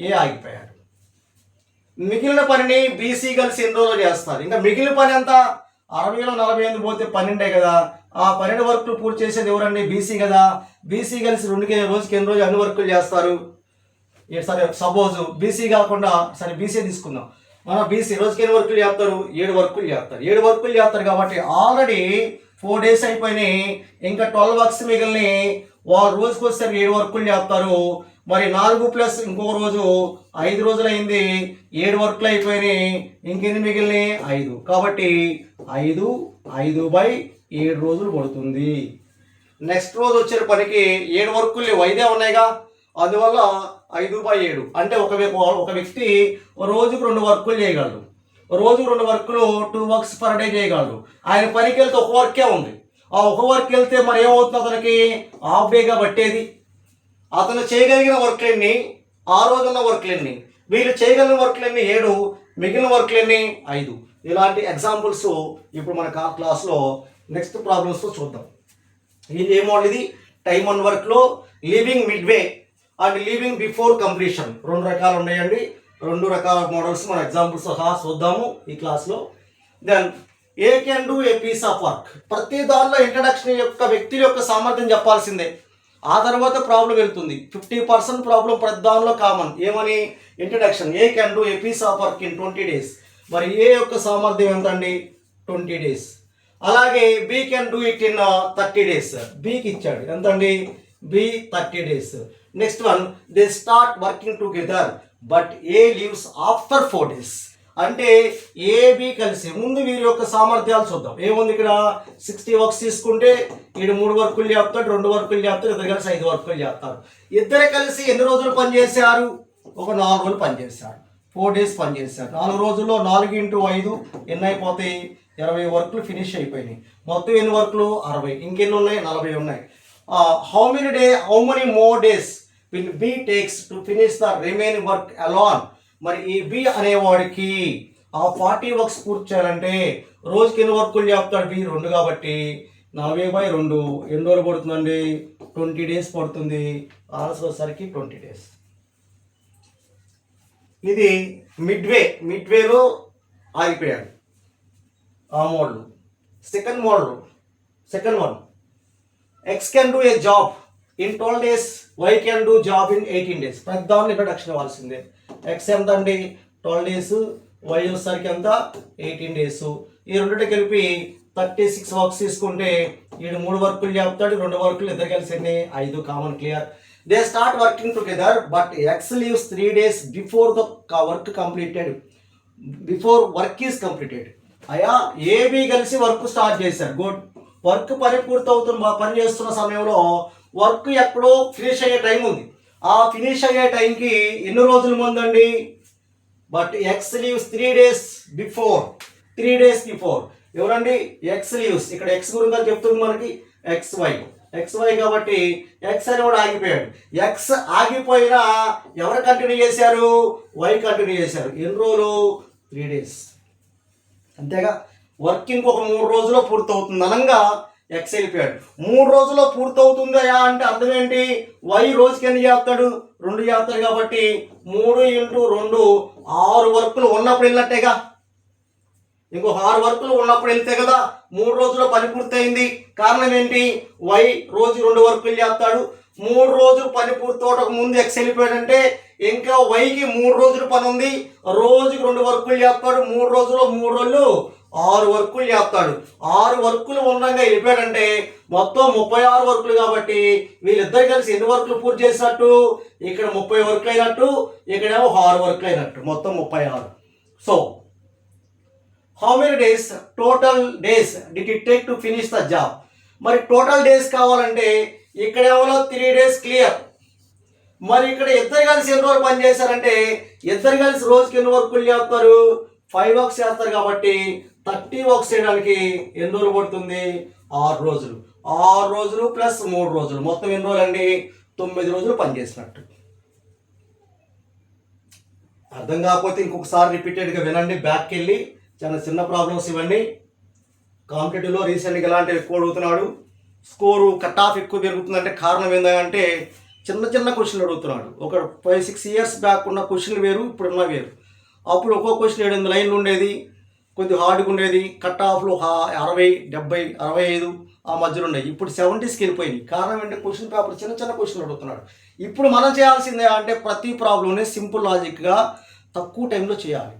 ఏ ఆగిపోయారు. మిగిలిన పనిని బీసీ కలిసి ఎన్ని రోజులు చేస్తారు? ఇంకా మిగిలిన పని ఎంత? 60లో 48 పోతే 12 కదా. ఆ 12 వర్క్లు పూర్తి చేసేది ఎవరండి? బీసీ కదా. బీసీ కలిసి రోజుకి ఎన్ని రోజులు అన్ని వర్కులు చేస్తారు? సరే సపోజ్ బీసీ కాకుండా సరే బీసీ తీసుకుందాం. మన బీసీ రోజుకి ఎన్ని వర్కులు చేస్తారు? 7 వర్కులు చేస్తారు. 7 వర్కులు చేస్తారు కాబట్టి ఆల్రెడీ 4 డేస్ అయిపోయినాయి, ఇంకా 12 వర్క్స్ మిగిలినాయి. వాళ్ళు రోజుకి వచ్చేసరికి 7 వర్కులు చేస్తారు. మరి 4 ప్లస్ ఇంకొక రోజు 5 రోజులు అయింది, 7 వర్కులు అయిపోయినాయి, ఇంకెన్ని మిగిలినాయి? 5. కాబట్టి 5/7 రోజులు పడుతుంది. నెక్స్ట్ రోజు వచ్చే పనికి 7 వర్కులు 5 ఉన్నాయిగా, అందువల్ల 5/7 అంటే ఒక వ్యక్తి రోజుకు 2 వర్కులు చేయగలరు. రోజుకు 2 వర్కులు 2 వర్క్స్ పర్ డే చేయగలరు. ఆయన పనికి వెళ్తే ఒక వర్కే ఉంది. ఆ ఒక వర్క్ వెళ్తే మరి ఏమవుతుంది? అతనికి హాఫ్ డేగా పట్టేది. అతను చేయగలిగిన వర్క్లన్నీ ఆ రోజున్న వర్క్లన్నీ, వీళ్ళు చేయగలిగిన వర్క్లన్నీ 7, మిగిలిన వర్క్లన్నీ 5. ఇలాంటి ఎగ్జాంపుల్స్ ఇప్పుడు మన క్లాస్లో నెక్స్ట్ ప్రాబ్లమ్స్లో చూద్దాం. ఇది ఏ మోడల్? ఇది టైమ్ అండ్ వర్క్లో leaving midway and leaving before completion 2 రకాలు ఉన్నాయండి. 2 రకాల మోడల్స్ మన ఎగ్జాంపుల్స్ సహా చూద్దాము ఈ క్లాస్లో. Then A can do a piece of work. ప్రతి దానిలో ఇంట్రడక్షన్ యొక్క వ్యక్తి యొక్క సామర్థ్యం చెప్పాల్సిందే, ఆ తర్వాత ప్రాబ్లం వెళ్తుంది. 50% ప్రాబ్లం ప్రతి దానిలో కామన్. ఏమని? Introduction. A can do a piece of work in 20 days. మరి ఏ యొక్క సామర్థ్యం ఎంతండి? 20 డేస్. అలాగే B can do it in 30 days. బికి ఇచ్చాడు ఎంతండి? B 30 days. Next one, they start working together but A leaves after 4 days. అంటే AB కలిసి ముందు వీరి యొక్క సామర్థ్యాలు చూద్దాం. ఏముంది ఇక్కడ? 60 వర్క్స్ తీసుకుంటే వీడు 3 వర్కులు చేస్తాడు, 2 వర్కులు చేస్తాడు, ఇద్దరు కలిసి 5 వర్కులు చేస్తారు. ఇద్దరు కలిసి ఎన్ని రోజులు పనిచేశారు? ఒక 4 రోజులు పనిచేశారు, 4 డేస్ పనిచేశారు. 4 రోజుల్లో 4 × 5 ఎన్ని అయిపోతాయి? 20 వర్కులు ఫినిష్ అయిపోయినాయి. మొత్తం ఎన్ని వర్కులు? 60. ఇంకెన్ని ఉన్నాయి? 40 ఉన్నాయి. How many more days will be takes to finish the remaining work alone. మరి ఈ బి అనేవాడికి ఆ 40 వర్క్స్ పూర్తి చేయాలంటే రోజుకి ఎన్ని వర్కులు చెప్తాడు బి 2 కాబట్టి 40/2 ఎన్ని రోజులు పడుతుందండి 20 డేస్ పడుతుంది. ఆన్సర్ వచ్చేసరికి 20 డేస్. ఇది మిడ్వేలో ఆగిపోయాడు ఆ model. Second one X can do a job in 12 days, Y can do job in 18 days. పెద్దాన్ని ఇంట్రడక్షన్ ఇవ్వాల్సిందే. ఎక్స్ ఎంత అండి 12 days, వై వచ్చేసరికి ఎంత 18 days. ఈ రెండింటి కలిపి 36 వర్క్స్ తీసుకుంటే వీడు 3 వర్కులు చెప్తాడు, 2 వర్కులు ఇద్దరు కలిసి 5. Common clear. They start working together but X leaves 3 days before the work completed. Before work is completed. అయ్యా ఏబి కలిసి వర్క్ స్టార్ట్ చేశారు. గుడ్. వర్క్ పని పూర్తవుతున్న పని చేస్తున్న సమయంలో వర్క్ ఎక్కడో ఫినిష్ అయ్యే టైం ఉంది. ఆ ఫినిష్ అయ్యే టైంకి ఎన్ని రోజుల ముందండి? But X leaves 3 days before. 3 days before ఎవరండి? X leaves. ఇక్కడ ఎక్స్ గురించి చెప్తుంది మనకి ఎక్స్వై కాబట్టి ఎక్స్ అని కూడా ఆగిపోయాడు. ఎక్స్ ఆగిపోయినా ఎవరు కంటిన్యూ చేశారు? వై కంటిన్యూ చేశారు. ఎన్ని రోజులు? 3 days. అంతేగా. వర్క్ ఇంకొక 3 రోజుల్లో పూర్తవుతుంది అనంగా ఎక్స్ వెళ్ళిపోయాడు. 3 రోజుల్లో పూర్తవుతుందయా అంటే అర్థం ఏంటి? వై రోజుకి ఎన్ని చేస్తాడు? 2 చేస్తాడు కాబట్టి 3 × 2 6 వర్కులు ఉన్నప్పుడు వెళ్ళినట్టేగా. ఇంకొక 6 వర్కులు ఉన్నప్పుడు వెళ్తే కదా 3 రోజుల్లో పని పూర్తయింది. కారణం ఏంటి? వై రోజు 2 వర్కులు చేస్తాడు. 3 రోజులు పని పూర్తవటకు ముందు ఎక్స్ వెళ్ళిపోయాడంటే ఇంకా వైకి 3 రోజులు పని ఉంది. రోజుకి 2 వర్కులు చేస్తాడు. 3 రోజుల్లో 3 రోజులు 6 వర్కులు చేస్తాడు. 6 వర్కులు ఉండగా వెళ్ళిపోయాడంటే మొత్తం 36 వర్కులు కాబట్టి వీళ్ళిద్దరు కలిసి ఎన్ని వర్కులు పూర్తి చేసినట్టు? ఇక్కడ 30 వర్కులు అయినట్టు, ఇక్కడేమో 6 వర్కులు అయినట్టు, మొత్తం 36. So how many days, total days did it take to finish the job? మరి టోటల్ డేస్ కావాలంటే ఇక్కడేమో 3 days క్లియర్. మరి ఇక్కడ ఇద్దరు కలిసి ఎన్ని రోజులు పని చేశారంటే ఇద్దరు కలిసి రోజుకి ఎన్ని వర్కులు చేస్తారు? 5 వర్క్స్ చేస్తారు కాబట్టి 30 వర్క్స్ చేయడానికి ఎన్ని రోజులు పడుతుంది? 6 రోజులు. 6 రోజులు ప్లస్ 3 రోజులు మొత్తం ఎన్ని రోజులు అండి? 9 రోజులు పనిచేసినట్టు. అర్థం కాకపోతే ఇంకొకసారి రిపీటెడ్గా వినండి. బ్యాక్కి వెళ్ళి చాలా చిన్న ప్రాబ్లమ్స్ ఇవన్నీ. కాంపిటేటివ్లో రీసెంట్గా ఇలాంటివి ఎక్కువ అడుగుతున్నాడు. స్కోరు కట్ ఆఫ్ ఎక్కువ పెరుగుతుందంటే కారణం ఏంటంటే చిన్న క్వశ్చన్లు అడుగుతున్నాడు. ఒక 5-6 years బ్యాక్ ఉన్న క్వశ్చన్లు వేరు, ఇప్పుడున్న వేరు. అప్పుడు ఒక్కో క్వశ్చన్ 7 లైన్లు ఉండేది, కొద్దిగా హార్డ్గా ఉండేది. కట్ ఆఫ్లు 60, 70, 65 ఆ మధ్యలో ఉండేవి. ఇప్పుడు 70sకి వెళ్ళిపోయింది. కారణం ఏంటంటే క్వశ్చన్ పేపర్ చిన్న క్వశ్చన్లు అడుగుతున్నాడు. ఇప్పుడు మనం చేయాల్సిందే అంటే ప్రతి ప్రాబ్లమ్ని సింపుల్ లాజిక్గా తక్కువ టైంలో చేయాలి.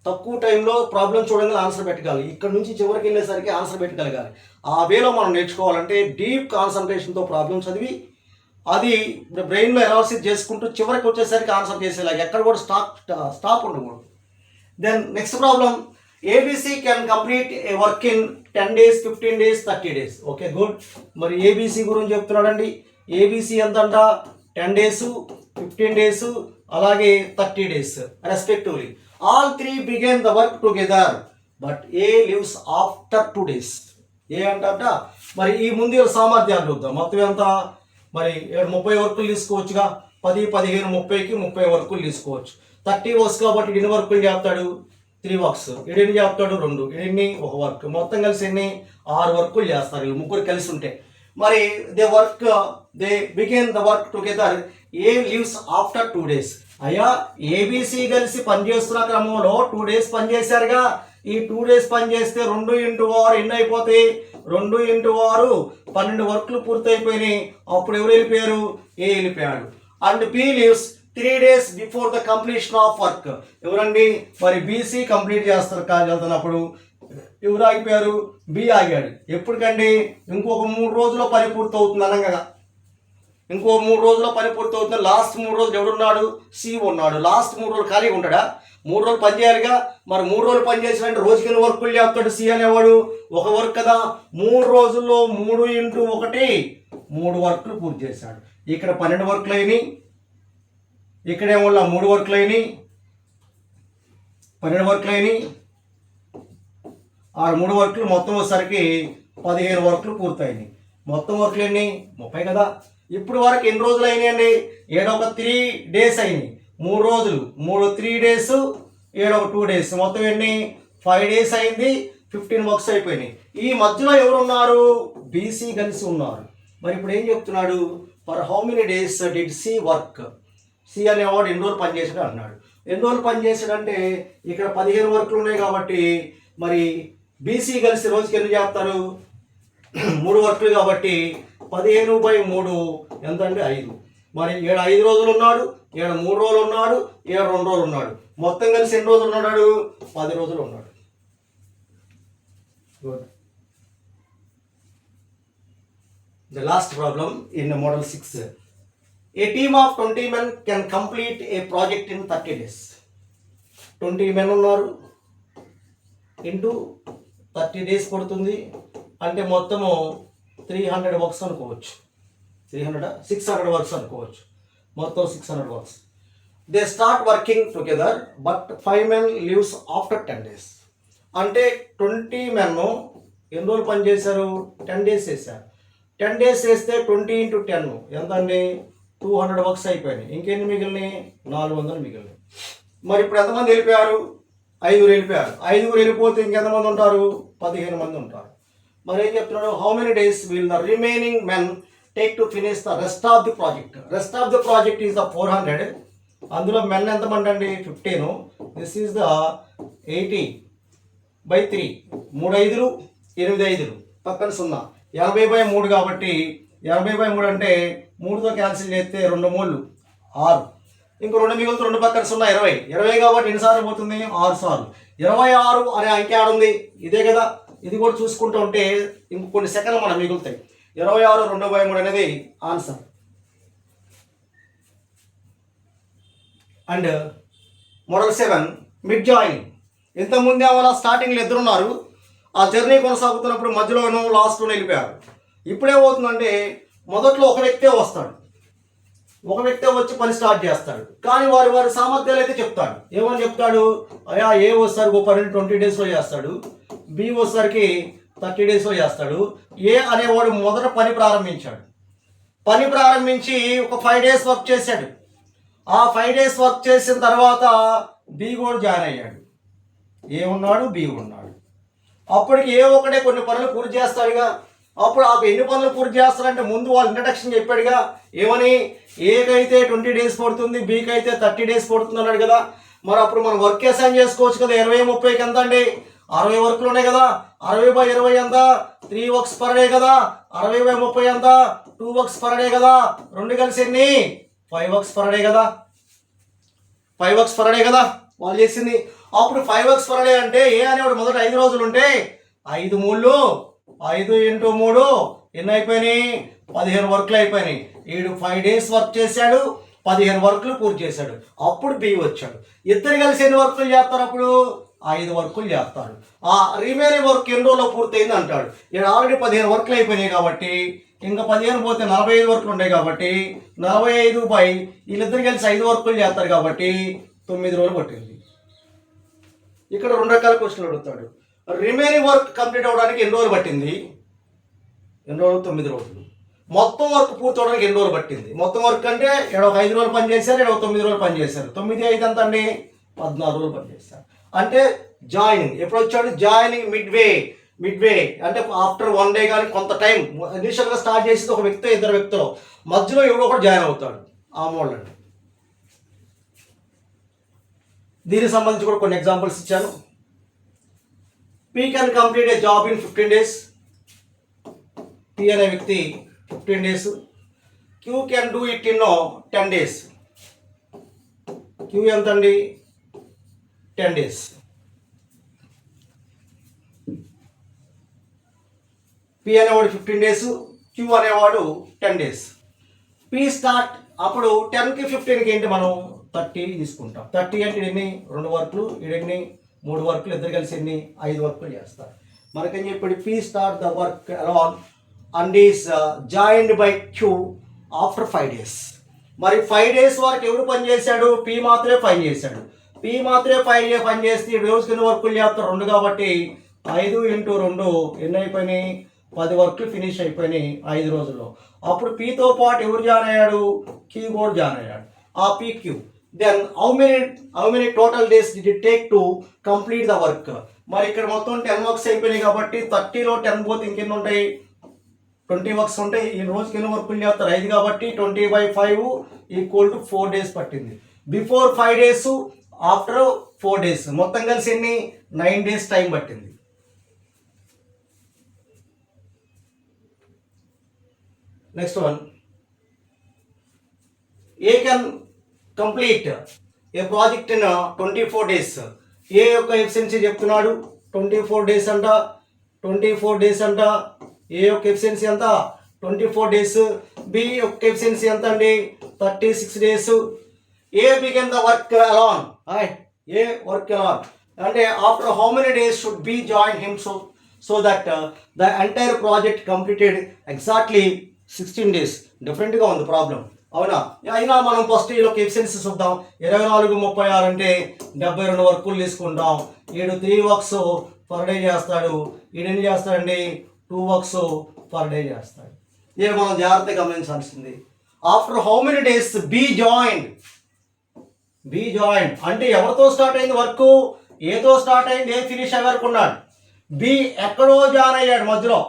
తక్కువ టైంలో ప్రాబ్లం చూడంగా ఆన్సర్ పెట్టగలగాలి. ఇక్కడ నుంచి చివరికి వెళ్ళేసరికి ఆన్సర్ పెట్టగలగాలి. ఆ వేలో మనం నేర్చుకోవాలంటే డీప్ కాన్సన్ట్రేషన్తో ప్రాబ్లం చదివి అది బ్రెయిన్లో ఎనాలిసిస్ చేసుకుంటూ చివరికి వచ్చేసరికి ఆన్సర్ చేసేలాగా ఎక్కడ కూడా స్టాప్ ఉండకూడదు. Then next problem, ABC can complete a work in 10 days, 15 days, 30 days. Okay good. మరి ఏబిసి గురించి చెప్తున్నాడండి. ఏబిసి ఎంతంట? 10 days, 15 days, అలాగే 30 days respectively. All 3 began the work together, but A leaves after 2 days. ఏ అంట? మరి ఈ ముందు సామర్థ్యాలు చూద్దాం. మొత్తం ఎంత? మరి 30 వర్కులు తీసుకోవచ్చుగా. 10, 15, 30కి 30 వర్కులు తీసుకోవచ్చు. 30 వర్క్స్ కాబట్టి ఎన్ని వర్కులు చేస్తాడు? 3 వర్క్స్. ఎన్ని చేస్తాడు? 2. ఎన్ని? 1 వర్క్. మొత్తం కలిసి ఎన్ని? 6 వర్కులు చేస్తారు వీళ్ళు ముగ్గురు కలిసి ఉంటే. మరి they begin the work together. A leaves after 2 days. అయ్యా ఏబిసి కలిసి పనిచేస్తున్న క్రమంలో 2 days పనిచేశారుగా. ఈ 2 days పనిచేస్తే 2 × 6 ఎన్ని అయిపోతాయి? 2 × 6 12 వర్కులు పూర్తయిపోయినాయి. అప్పుడు ఎవరు వెళ్ళిపోయారు? ఏ వెళ్ళిపోయాడు. And B leaves 3 days before the completion of work. ఎవరండి? మరి బీసీ కంప్లీట్ చేస్తారు వెళ్తున్నప్పుడు ఎవరు ఆగిపోయారు? బి ఆగాడు. ఎప్పటికండి? ఇంకొక 3 రోజుల్లో పని పూర్తవుతుంది అనగా. ఇంకో 3 రోజుల్లో పని పూర్తవుతుంది. లాస్ట్ 3 రోజులు ఎవరున్నాడు? సి ఉన్నాడు. లాస్ట్ 3 రోజులు ఖాళీగా ఉంటాడా? 3 రోజులు పని చేయాలిగా. మరి 3 రోజులు పని చేసినట్టు రోజుకి ఎన్ని వర్కులు చేస్తాడు సి అనేవాడు? 1 వర్క్ కదా. 3 రోజుల్లో 3 × 1 3 వర్కులు పూర్తి చేశాడు. ఇక్కడ 12 వర్కులు అయినాయి. ఇక్కడేమో 3 వర్కులు అయినాయి, 12 వర్కులు అయినాయి. ఆ 3 వర్కులు మొత్తం వచ్చేసరికి 15 వర్కులు పూర్తయినాయి. మొత్తం వర్కులు ఎన్ని? 30 కదా. ఇప్పుడు వరకు ఎన్ని రోజులు అయినాయండి? 3 days అయినాయి. 3 రోజులు 3 3 days ఏడు ఒక 2 days, మొత్తం ఎన్ని 5 days అయింది, 15 వర్క్స్ అయిపోయినాయి. ఈ మధ్యలో ఎవరు ఉన్నారు? బీసీ కలిసి ఉన్నారు. మరి ఇప్పుడు ఏం చెప్తున్నాడు? For how many days did C work? C అనేవాడు ఎన్ని రోజులు పనిచేసాడు అన్నాడు. ఎన్ని రోజులు పనిచేసాడంటే ఇక్కడ 15 వర్క్లు ఉన్నాయి కాబట్టి మరి బీసీ కలిసి రోజుకి ఎన్ని చేస్తారు? 3 వర్క్లు కాబట్టి 15/3 ఎంత అండి? 5. మరి 5 రోజులు ఉన్నాడు, 3 రోజులు ఉన్నాడు, 2 రోజులు ఉన్నాడు. మొత్తం కలిసి ఎన్ని రోజులు ఉన్నాడు? 10 రోజులు ఉన్నాడు. Good. The last problem in the model 6. A team of 20 men can complete a project in 30 days. 20 men ఉన్నారు ఇంటూ 30 days పడుతుంది అంటే మొత్తము 300 వర్క్స్ అనుకోవచ్చు. 600 వర్క్స్ అనుకోవచ్చు. మొత్తం 600 works. They start working together but 5 men leaves after 10 days. అంటే 20 men ఎన్ని రోజులు పనిచేశారు? 10 days చేశారు. 10 days చేస్తే 20 × 10 ఎంత అండి? 200 వర్క్స్ అయిపోయినాయి. ఇంకెన్ని మిగిలినాయి? 400 మిగిలినాయి. మరి ఇప్పుడు ఎంతమంది వెళ్ళిపోయారు? 5 వెళ్ళిపోయారు. 5 వెళ్ళిపోతే ఇంకెంతమంది ఉంటారు? 15 మంది ఉంటారు. మరి ఏం చెప్తున్నాడు? How many days will the remaining men take to finish the rest of the project? Rest of the project is the 400. అందులో మెన్ ఎంతమంది అండి? 15. This is the 80/3. 3 5లు 8 5లు పక్కన 0. 80/3 కాబట్టి 80/3 అంటే 3తో క్యాన్సిల్ చేస్తే 2 3లు 6. ఇంకో 2 మిగులుతూ 2 పక్కన 0 20. 20 కాబట్టి ఎన్నిసార్లు పోతుంది? 6 సార్లు. 26 అనే అంకె ఆడుంది, ఇదే కదా. ఇది కూడా చూసుకుంటూ ఉంటే ఇంకో కొన్ని సెకండ్లు మనం మిగులుతాయి. 26 2/3 అనేది answer. And model 7 mid joining. ఇంతకుముందే వాళ్ళ స్టార్టింగ్లో ఇద్దరున్నారు, ఆ జర్నీ కొనసాగుతున్నప్పుడు మధ్యలోనూ లాస్ట్లోనే వెళ్ళిపోయారు. ఇప్పుడేమవుతుందంటే మొదట్లో ఒక వ్యక్తే వస్తాడు, ఒక వ్యక్తే వచ్చి పని స్టార్ట్ చేస్తాడు. కానీ వారి సామర్థ్యాలు అయితే చెప్తాడు. ఏమని చెప్తాడు? అయ్యా ఏ వస్తారు ఓ పని 20 daysలో చేస్తాడు, బి వచ్చేసరికి 30 daysలో చేస్తాడు. ఏ అనేవాడు మొదట పని ప్రారంభించాడు. పని ప్రారంభించి ఒక 5 days వర్క్ చేశాడు. ఆ 5 days వర్క్ చేసిన తర్వాత బి కూడా జాయిన్ అయ్యాడు. ఏ ఉన్నాడు, బి ఉన్నాడు. అప్పటికి ఏ ఒకటే కొన్ని పనులు పూర్తి చేస్తాడుగా. అప్పుడు ఆ ఎన్ని పనులు పూర్తి చేస్తారంటే ముందు వాళ్ళు ఇంట్రడక్షన్ చెప్పాడుగా. ఏమని? ఏకైతే 20 days పడుతుంది, బీకి అయితే 30 days పడుతుంది అన్నాడు కదా. మరి అప్పుడు మనం వర్క్ అసైన్ చేసుకోవచ్చు కదా. 20 30కి ఎంత అండి? 60 వర్క్లు ఉన్నాయి కదా. 60/20 ఎంత? 3 వర్క్స్ పర్ డే కదా. 60/30 ఎంత? 2 వర్క్స్ పర్ డే కదా. 2 కలిసి ఎన్ని? 5 వర్క్స్ పర్ డే కదా. 5 వర్క్స్ పర్ డే కదా వాళ్ళు చేసింది. అప్పుడు 5 వర్క్స్ పర్ డే అంటే ఏ అనేవాడు మొదట 5 రోజులు ఉంటే 5 3లు 5 × 3 ఎన్ని అయిపోయినాయి? 15 వర్క్లు అయిపోయినాయి. 5 days వర్క్ చేశాడు, 15 వర్క్లు పూర్తి చేశాడు. అప్పుడు బి వచ్చాడు. ఇద్దరు కలిసి ఎన్ని వర్క్లు చేస్తారు? అప్పుడు 5 వర్క్లు చేస్తారు. ఆ రిమైనింగ్ వర్క్ ఎన్ని రోజుల్లో పూర్తయింది అంటాడు. ఇక్కడ ఆల్రెడీ 15 వర్క్లు అయిపోయినాయి కాబట్టి ఇంకా 15 పోతే 45 వర్క్లు ఉంటాయి కాబట్టి 45 వీళ్ళిద్దరు కలిసి 5 వర్క్లు చేస్తారు కాబట్టి 9 రోజులు పట్టింది. ఇక్కడ 2 రకాల క్వశ్చన్లు అడుగుతాడు. రిమైనింగ్ వర్క్ కంప్లీట్ అవ్వడానికి ఎన్ని రోజులు పట్టింది? 9 రోజులు. మొత్తం వర్క్ పూర్తి అవడానికి ఎన్ని రోజులు పట్టింది? మొత్తం వర్క్ అంటే 5 రోజులు పనిచేశారు, 9 రోజులు పనిచేశారు. 9 5 ఎంత అండి? 14 రోజులు పనిచేశారు. అంటే జాయినింగ్ ఎప్పుడు వచ్చాడు? జాయినింగ్ మిడ్వే అంటే ఆఫ్టర్ 1 day కానీ కొంత టైం. ఇనిషియల్గా స్టార్ట్ చేసి ఒక వ్యక్తి 2 వ్యక్తులు మధ్యలో ఎవడో ఒకటి జాయిన్ అవుతాడు. ఆ మోడల్ అండి. దీనికి సంబంధించి కూడా కొన్ని ఎగ్జాంపుల్స్ ఇచ్చాను. P can complete a job in 15 days. P అనే వ్యక్తి 15 days. Q can do it in 10 days. Q ఎంత అండి? 10 days. పీ అనేవాడు 15 days, క్యూ అనేవాడు 10 days. పీ స్టార్ట్ అప్పుడు 10కి 15కి ఏంటి మనం 30 తీసుకుంటాం. 30 అంటే ఎన్ని? 2 వర్క్లు, ఇడెన్ని 3 వర్క్లు, ఇద్దరు కలిసి ఎన్ని? 5 వర్క్లు చేస్తారు. మనకేం చెప్పాడు? P start the work alone and is joined by Q after 5 days. మరి 5 days వరకు ఎవరు పని చేశాడు? పీ మాత్రమే పని చేశాడు. పీ మాత్రమే పని చేస్తే రోజుకి ఎన్ని వర్కులు చేస్తారు? 2 కాబట్టి 5 × 2 ఎన్ని అయిపోయినాయి? 10 వర్క్లు ఫినిష్ అయిపోయినాయి 5 రోజుల్లో. అప్పుడు పీతో పాటు ఎవరు జాయిన్ అయ్యాడు? క్యూ కూడా జాయిన్ అయ్యాడు. ఆ P then how many total days did it take to complete the work. మరి ఇక్కడ మొత్తం 10 వర్క్స్ అయిపోయినాయి కాబట్టి 30లో 10 పోతే ఇంకెన్ని ఉంటాయి, 20 వర్క్స్ ఉంటాయి. ఈ రోజుకి ఎన్ని వర్కులు చేస్తారు, 5 కాబట్టి 20/5 ఈక్వల్ టు 4 డేస్ పట్టింది. బిఫోర్ 5 డేస్, ఆఫ్టర్ 4 డేస్, మొత్తం కలిసి ఎన్ని 9 డేస్ టైం పట్టింది. Next one, A can complete a project in 24 days. A యొక్క ఎఫిషియన్సీ చెప్తున్నాడు, 24 డేస్ అంట, 24 డేస్ అంట. ఏ యొక్క ఎఫిషియన్సీ ఎంత, 24 డేస్. బి యొక్క ఎఫిషియన్సీ ఎంత అండి, 36 days. A began the work alone, A work alone అంటే after how many days should B join him so that the entire project completed exactly 16 days. డిఫరెంట్గా ఉంది ప్రాబ్లం, అవునా? అయినా మనం ఫస్ట్ ఈ యొక్క ఎఫిషియన్సీ చూద్దాం. 24/36 అంటే 72 వర్కులు తీసుకుంటాం. ఈడు 3 వర్క్స్ పర్ డే చేస్తాడు, ఈడు ఎన్ని చేస్తాడండి, 2 వర్క్స్ పర్ డే చేస్తాడు. ఇది మనం జాగ్రత్తగా గమనించాల్సింది. After how many days B join అంటే ఎవరితో స్టార్ట్ అయింది వర్క్, ఏతో స్టార్ట్ అయింది, ఏ ఫినిష్ అయ్యే వరకు ఉన్నాడు. బి ఎక్కడో జాయిన్ అయ్యాడు, మధ్యలో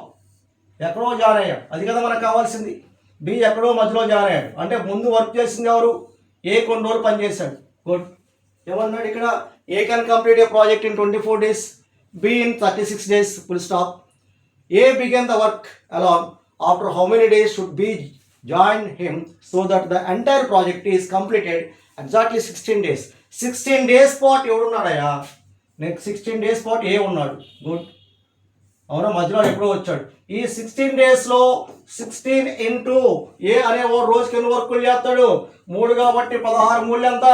ఎక్కడో జాయిన్ అయ్యాడు, అది కదా మనకు కావాల్సింది. బి ఎక్కడో మధ్యలో జాయిన్ అయ్యాడు అంటే ముందు వర్క్ చేసింది ఎవరు, ఏ కొన్ని రోజులు పనిచేశాడు. గుడ్. ఏమన్నాడు ఇక్కడ, A can complete a project in 24 days, B in 36 days, full stop. A began the work alone after how many days should B join him so that the entire project is completed exactly 16 days. 16 days పాటు ఎవడున్నాడయా, next 16 days పాటు ఏ ఉన్నాడు. Good, అవునా? మధ్యలో ఎప్పుడో వచ్చాడు. ఈ 16 డేస్లో 16 ఇంటూ ఏ అనే ఓ రోజుకి ఎన్ని వర్కులు చేస్తాడు, 3 కాబట్టి 16 మూడు ఎంత,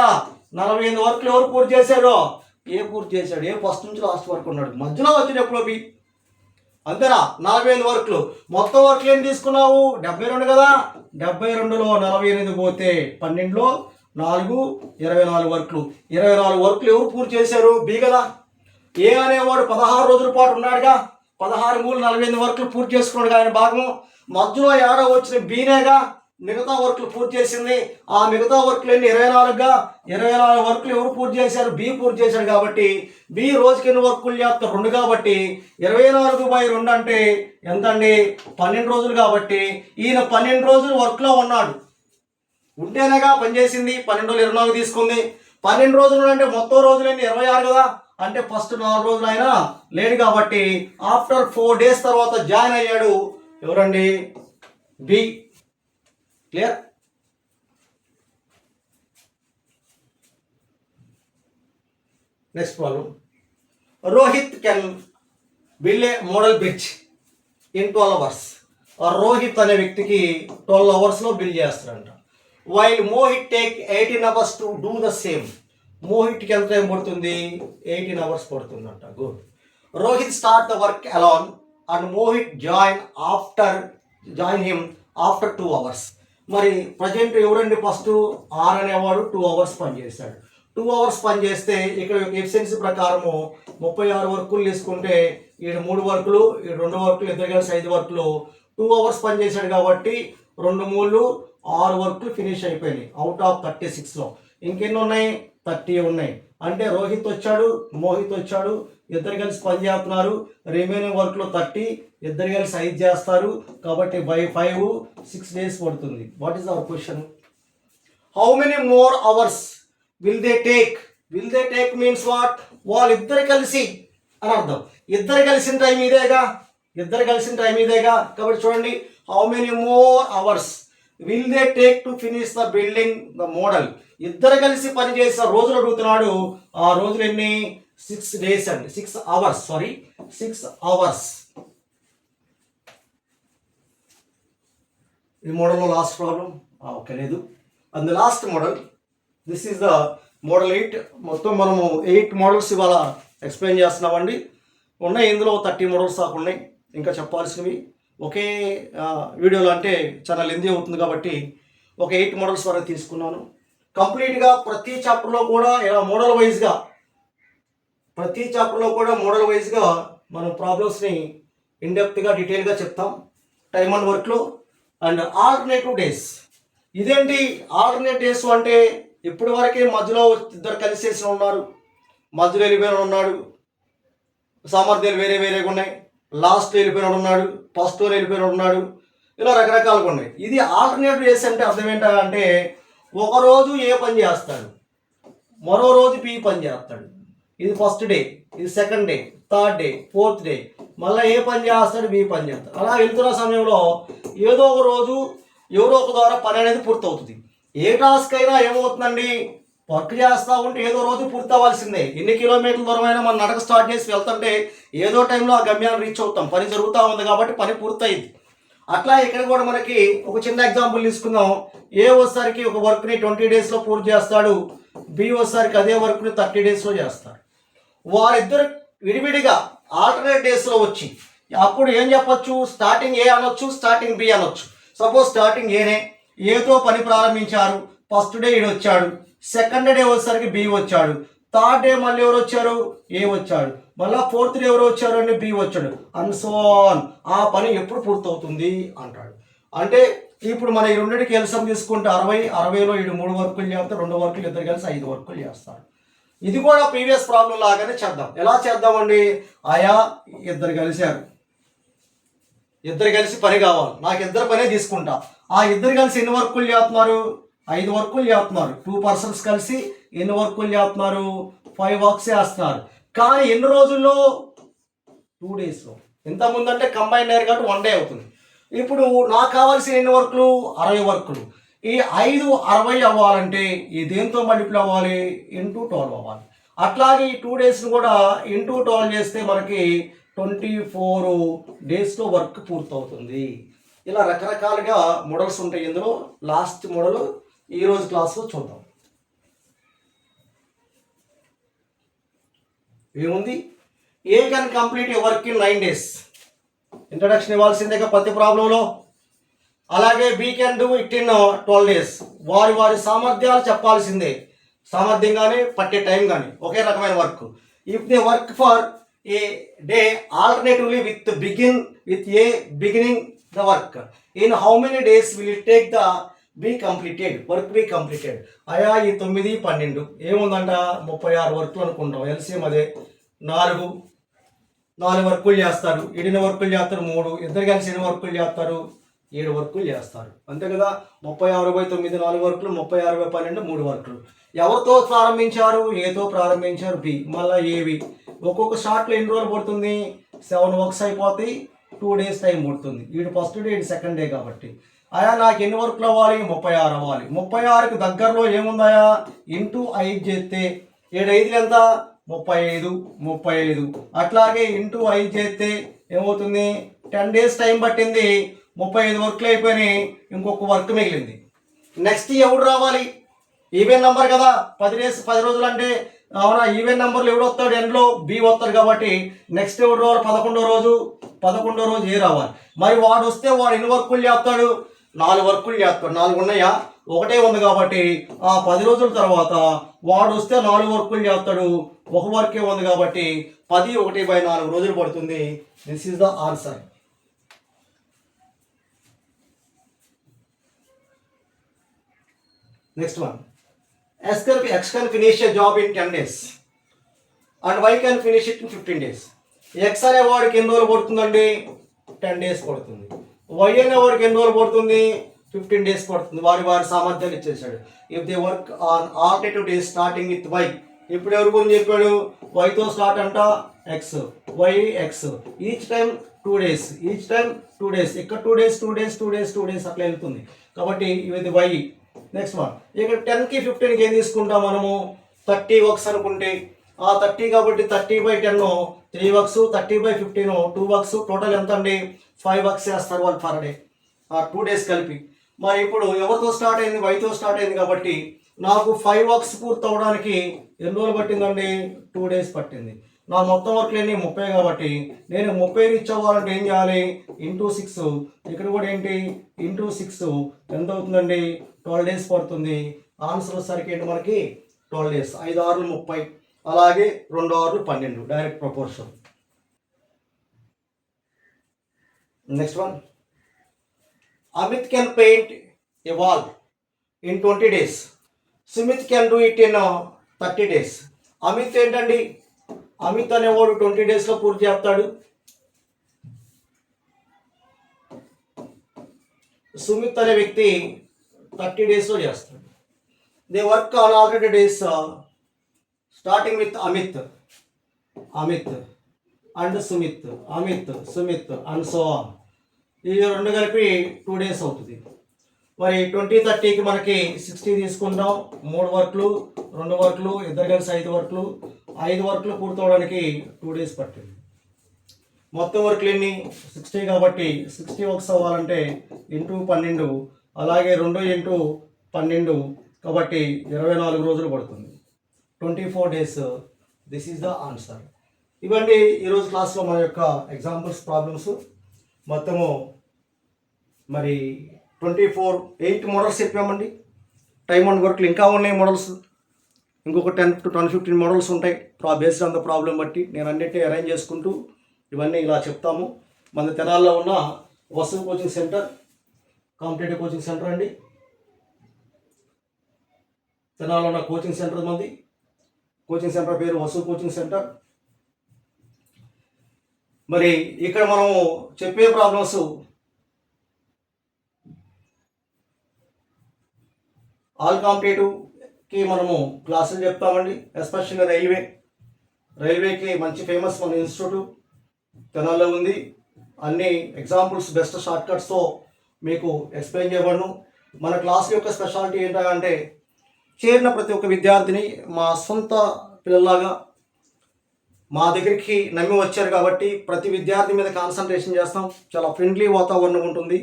48 వర్కులు ఎవరు పూర్తి చేశాడు, ఏ పూర్తి చేశాడు. ఏ ఫస్ట్ నుంచి లాస్ట్ వరకు ఉన్నాడు, మధ్యలో వచ్చాడు ఎప్పుడో బి. అంతేనా, 48 వర్కులు. మొత్తం వర్క్లు ఏం తీసుకున్నావు, 72 కదా. 72లో 48 పోతే 12లో 4 24 వర్కులు. 24 వర్కులు ఎవరు పూర్తి చేశారు, బి కదా. ఏ అనేవాడు 16 రోజుల పాటు ఉన్నాడుగా, 16 మూడు 48 వర్కులు పూర్తి చేసుకున్నాడు ఆయన భాగం. మధ్యలో ఏడో వచ్చిన బీనేగా మిగతా వర్కులు పూర్తి చేసింది. ఆ మిగతా వర్కులు ఎన్ని, 24గా. 24 వర్కులు ఎవరు పూర్తి చేశారు, బి పూర్తి చేశాడు. కాబట్టి బి రోజుకి ఎన్ని వర్కులు చేస్తారు, 2 కాబట్టి 24/2 అంటే ఎంత అండి, 12 రోజులు. కాబట్టి ఈయన 12 రోజులు వర్క్లో ఉన్నాడు, ఉంటేనేగా పనిచేసింది. 12 రోజులు 24 తీసుకుంది. 12 రోజులు అంటే మొత్తం రోజులన్నీ 26 కదా. అంటే ఫస్ట్ 4 రోజులు అయినా లేడు కాబట్టి ఆఫ్టర్ 4 డేస్ తర్వాత జాయిన్ అయ్యాడు ఎవరండి, B. Clear? Next problem, Rohit can build a model bridge in 12 hours. Rohit అనే వ్యక్తికి 12 అవర్స్లో బిల్డ్ చేస్తారంట. While Mohit take 18 hours to do the same. మోహిత్కి ఎంత టైం పడుతుంది, 18 అవర్స్ పడుతుందంట. Good. Rohit start the work alone and Mohit join him after 2 hours. మరి present ఎవరండి, ఫస్ట్ ఆర్ అనేవాడు 2 అవర్స్ పనిచేశాడు. 2 అవర్స్ పనిచేస్తే ఇక్కడ ఎఫిషియన్సీ ప్రకారము 36 వర్కులు తీసుకుంటే ఈడు 3 వర్కులు, ఈడు 2 వర్కులు, ఇద్దరు కలిసి 5 వర్కులు. 2 అవర్స్ పనిచేశాడు కాబట్టి 2 3 6 వర్కులు ఫినిష్ అయిపోయినాయి అవుట్ ఆఫ్ 36లో. ఇంకెన్ని ఉన్నాయి, 30 ఉన్నాయి. అంటే రోహిత్ వచ్చాడు, మోహిత్ వచ్చాడు, ఇద్దరు కలిసి పని చేస్తున్నారు. రిమైనింగ్ వర్క్లో 30, ఇద్దరు కలిసి 5 చేస్తారు. కాబట్టి బై 5 6 డేస్ పడుతుంది. What is our question, how many more hours will they take. Will they take means what, వాళ్ళిద్దరు కలిసి అని అర్థం. ఇద్దరు కలిసిన టైం ఇదేగా. కాబట్టి చూడండి, how many more hours will they take to finish the building the model. ఇద్దరు కలిసి పనిచేసిన రోజులు అడుగుతున్నాడు. ఆ రోజులు ఎన్ని, 6 డేస్ అండి, 6 అవర్స్. 6 అవర్స్. ఈ మోడల్లో లాస్ట్ ప్రాబ్లం ఓకే లేదు. And the last model, this is the model 8. మొత్తం మనము 8 మోడల్స్ ఇవాళ ఎక్స్ప్లెయిన్ చేస్తున్నామండి. ఉన్నాయి ఇందులో 30 మోడల్స్ దాకా ఉన్నాయి ఇంకా చెప్పాల్సినవి. ఒకే వీడియోలో అంటే చాలా లెంతీ అవుతుంది కాబట్టి ఒక 8 మోడల్స్ వరకు తీసుకున్నాను. కంప్లీట్గా ప్రతి చాప్టర్లో కూడా ఇలా మోడల్ వైజ్గా మనం ప్రాబ్లమ్స్ని ఇన్డెప్త్గా డీటెయిల్గా చెప్తాం టైమ్ అండ్ వర్క్లో. And alternative days. ఇదేంటి ఆల్టర్నేట్ డేస్ అంటే ఇప్పటి వరకే మధ్యలో ఇద్దరు కలిసేసి ఉన్నారు, మధ్యలో వెళ్ళిపోయిన ఉన్నాడు, సామర్థ్యాలు వేరే వేరేగా ఉన్నాయి, లాస్ట్ వెళ్ళిపోయిన ఉన్నాడు, ఫస్ట్ వెళ్ళిపోయిన ఉన్నాడు, ఇలా రకరకాలుగా ఉన్నాయి. ఇది ఆల్టర్నేటివ్ డేస్ అంటే అర్థం ఏంటంటే ఒకరోజు ఏ పని చేస్తాడు, మరో రోజు బి పని చేస్తాడు. ఇది ఫస్ట్ డే, ఇది second day, third day, fourth day, మళ్ళీ ఏ పని చేస్తాడు, బి పని చేస్తాడు. అలా వెళ్తున్న సమయంలో ఏదో ఒక రోజు ఎవరో ఒక ద్వారా పని అనేది పూర్తవుతుంది. ఏ టాస్క్ అయినా ఏమవుతుందండి, వర్క్ చేస్తూ ఉంటే ఏదో రోజు పూర్తి అవ్వాల్సిందే. ఎన్ని కిలోమీటర్ల దూరమైనా మనం నడక స్టార్ట్ చేసి వెళ్తుంటే ఏదో టైంలో ఆ గమ్యాన్ని రీచ్ అవుతాం. పని జరుగుతూ ఉంది కాబట్టి పని పూర్తయింది. అట్లా ఇక్కడ కూడా మనకి ఒక చిన్న ఎగ్జాంపుల్ తీసుకుందాం. ఏ వచ్చేసరికి ఒక వర్క్ని 20 డేస్లో పూర్తి చేస్తాడు, బి వచ్చేసరికి అదే వర్క్ని 30 డేస్లో చేస్తాడు. వారిద్దరు విడివిడిగా ఆల్టర్నేట్ డేస్లో వచ్చి అప్పుడు ఏం చెప్పొచ్చు, స్టార్టింగ్ ఏ అనొచ్చు, స్టార్టింగ్ బి అనొచ్చు. సపోజ్ స్టార్టింగ్ ఏతో పని ప్రారంభించారు, ఫస్ట్ డే ఈడు వచ్చాడు, సెకండ్ డే వచ్చేసరికి బి వచ్చాడు, థర్డ్ డే మళ్ళీ ఎవరు వచ్చారు, ఏ వచ్చాడు, మళ్ళీ ఫోర్త్ డే ఎవరు వచ్చారు అంటే బి వచ్చాడు, అండ్ సో ఆన్. ఆ పని ఎప్పుడు పూర్తవుతుంది అంటాడు. అంటే ఇప్పుడు మన ఈ రెండింటికి ఎల్సమ్ తీసుకుంటే 60లో ఈడు 3 వర్కులు చేస్తారు, 2 వర్కులు ఇద్దరు కలిసి 5 వర్కులు చేస్తారు. ఇది కూడా ప్రీవియస్ ప్రాబ్లం లాగానే చేద్దాం. ఎలా చేద్దామండి, ఆయా ఇద్దరు కలిశారు, ఇద్దరు కలిసి పని కావాలి, నాకు ఇద్దరు పనే తీసుకుంటా. ఆ ఇద్దరు కలిసి ఎన్ని వర్కులు చేస్తున్నారు, 5 వర్కులు చేస్తున్నారు. 2 పర్సన్స్ కలిసి ఎన్ని వర్కులు చేస్తున్నారు, 5 వర్క్స్ చేస్తున్నారు. కానీ ఎన్ని రోజుల్లో, 2 డేస్లో. ఇంతకుముందు అంటే కంబైన్ అయ్యారు కాబట్టి 1 డే అవుతుంది. ఇప్పుడు నాకు కావాల్సిన ఎన్ని వర్కులు, 60 వర్కులు. ఈ 5 60 అవ్వాలంటే ఈ దేంతో మల్టిపుల్ అవ్వాలి, ఇంటూ 12 అవ్వాలి. అట్లాగే ఈ 2 డేస్ని కూడా ఇంటూ 12 చేస్తే మనకి 24 డేస్లో వర్క్ పూర్తవుతుంది. ఇలా రకరకాలుగా మోడల్స్ ఉంటాయి. ఇందులో లాస్ట్ మోడల్ ఈరోజు క్లాస్లో చూద్దాం. ఏముంది, A can complete a work in 9 days. Introduction ఇవ్వాల్సిందే ప్రతి ప్రాబ్లంలో. అలాగే B can do it in 12 days. వారి వారి సామర్థ్యాలు చెప్పాల్సిందే, సామర్థ్యం కానీ పట్టే టైం కానీ ఒకే రకమైన work. If they work for a day alternatively with A beginning the work, in how many days will it take the be completed, work be completed. అయా ఈ 9, 12 ఏముందంట, 36 వర్క్లు అనుకుంటాం. ఎల్సిఎం అదే, 4 వర్కులు చేస్తారు, 7 వర్కులు చేస్తారు, 3 ఇద్దరు కలిసి 8 వర్కులు చేస్తారు, 7 వర్కులు చేస్తారు. అంతే కదా, 36/9 4 వర్కులు, 36/12 3 వర్కులు. ఎవరితో ప్రారంభించారు, ఏతో ప్రారంభించారు, బి, మళ్ళీ ఏవి. ఒక్కొక్క షాట్లో ఎన్ని రోజులు పడుతుంది, 7 వర్క్స్ అయిపోతాయి, 2 days టైం పడుతుంది. వీడు ఫస్ట్ డే, వీడు సెకండ్ డే కాబట్టి. అయా నాకు ఎన్ని వర్కులు అవ్వాలి, 36 అవ్వాలి. 36కి దగ్గరలో ఏముందాయా, ఇంటూ 5 చేస్తే 7 5 ఎంత, 35. అట్లాగే ఇంటూ 5 చేస్తే ఏమవుతుంది, 10 days టైం పట్టింది, 35 వర్క్లు అయిపోయినాయి, ఇంకొక వర్క్ మిగిలింది. నెక్స్ట్ ఎవడు రావాలి, ఈవెన్ నెంబర్ కదా, 10 రోజులు అంటే అవునా, ఈవెన్ నెంబర్లు ఎవడు వస్తాడు, ఎండ్లో బి వస్తాడు కాబట్టి నెక్స్ట్ ఎవడు రావాలి, 11వ రోజు ఏ రావాలి. మరి వాడు వస్తే వాడు ఎన్ని వర్కులు చేస్తాడు, 4 వర్కులు చేస్తాడు. 4 ఉన్నాయా, ఒకటే ఉంది కాబట్టి ఆ 10 రోజుల తర్వాత వాడు వస్తే 4 వర్కులు చేస్తాడు, ఒక వర్కే ఉంది కాబట్టి 10 1/4 రోజులు పడుతుంది. This is the answer. Next one, X can finish a job in 10 days and Y can finish it in 15 days. X అనే వాడికి ఎన్ని రోజులు పడుతుందండి, 10 days పడుతుంది. Y అనే వాడికి ఎన్ని రోజులు పడుతుంది, 15 days పడుతుంది. వారి సామర్థ్యాలు ఇచ్చేసాడు. If they work on alternative days starting with Y. ఇప్పుడు ఎవరి గురించి చెప్పాడు, వైతో స్టార్ట్ అంట X, Y X, each time 2 days, ఇక్కడ 2 days అట్లా వెళ్తుంది కాబట్టి ఇది వై. నెక్స్ట్ వన్, ఇక్కడ 10కి 15కి ఏం తీసుకుంటాం మనము, 30 వర్క్స్ అనుకుంటే ఆ 30 కాబట్టి 30/10 3 వర్క్స్, 30/15 2 వర్క్స్, టోటల్ ఎంత అండి, 5 వర్క్స్ చేస్తారు వాళ్ళు పర్ డే, 2 days కలిపి. మరి ఇప్పుడు ఎవరితో స్టార్ట్ అయింది, వైతో స్టార్ట్ అయింది కాబట్టి నాకు 5 వర్క్స్ పూర్తి అవ్వడానికి ఎన్ని రోజులు పట్టిందండి, 2 days పట్టింది. నా మొత్తం వర్క్లు ఎన్ని, 30 కాబట్టి నేను 30 రీచ్ అవ్వాలంటే ఏం చేయాలి, ఇంటూ 6. ఇక్కడ కూడా ఏంటి, ఇంటూ 6 ఎంత అవుతుందండి, 12 days పడుతుంది. ఆన్సర్ వచ్చేసరికి ఏంటి మనకి 12 days. 5 6 30, అలాగే 2 6 12, direct proportion. Next one, Amit can paint A wall in 20 days. Sumit can do it in 30 days. Amit ఏంటండి, అమిత్ అనేవాడు 20 daysలో పూర్తి చేస్తాడు. సుమిత్ అనే వ్యక్తి 30 daysలో చేస్తాడు. They work on already days starting with Amit and Sumit and so on. ఈ రెండు కలిపి 2 days అవుతుంది. మరి 20-30కి మనకి 60 తీసుకుంటాం. 3 వర్క్లు, 2 వర్క్లు, ఇద్దరు కలిసి 5 వర్క్లు, 5 వర్క్లు పూర్తవడానికి 2 days పట్టింది. మొత్తం వర్క్లు ఎన్ని? 60 కాబట్టి 60 వర్క్స్ అవ్వాలంటే ఇంటూ 12, అలాగే 2 ఇంటూ 12 కాబట్టి 24 రోజులు పడుతుంది. 24 days. This is the answer. ఇవన్నీ ఈరోజు క్లాస్లో మన యొక్క ఎగ్జాంపుల్స్ ప్రాబ్లమ్స్. మొత్తము మరి 8 మోడల్స్ చెప్పామండి. టైమ్ అండ్ వర్క్లు ఇంకా ఉన్నాయి మోడల్స్. ఇంకొక 10 to 15 మోడల్స్ ఉంటాయి బేస్డ్ ఆన్ ద ప్రాబ్లం బట్టి. నేను అన్నిటినీ అరేంజ్ చేసుకుంటూ ఇవన్నీ ఇలా చెప్తాము. మన తెనాల్లో ఉన్న Vasu coaching centre, competitive coaching centre అండి. తెనాల్లో ఉన్న కోచింగ్ సెంటర్ మంది. కోచింగ్ సెంటర్ పేరు వసు కోచింగ్ సెంటర్. మరి ఇక్కడ మనము చెప్పే ప్రాబ్లమ్స్ ఆల్ కాంపిటేటివ్కి మనము క్లాసులు చెప్తామండి. ఎస్పెషల్గా రైల్వేకి మంచి ఫేమస్ మన ఇన్స్టిట్యూట్ తెనాల్లో ఉంది. అన్ని ఎగ్జాంపుల్స్ బెస్ట్ షార్ట్కట్స్తో మీకు ఎక్స్ప్లెయిన్ చేయబడను. మన క్లాస్ యొక్క స్పెషాలిటీ ఏంటంటే చేరిన ప్రతి ఒక్క విద్యార్థిని మా సొంత పిల్లలాగా మా దగ్గరికి నమ్మి వచ్చారు కాబట్టి ప్రతి విద్యార్థి మీద కాన్సన్ట్రేషన్ చేస్తాం. చాలా ఫ్రెండ్లీ వాతావరణం ఉంటుంది.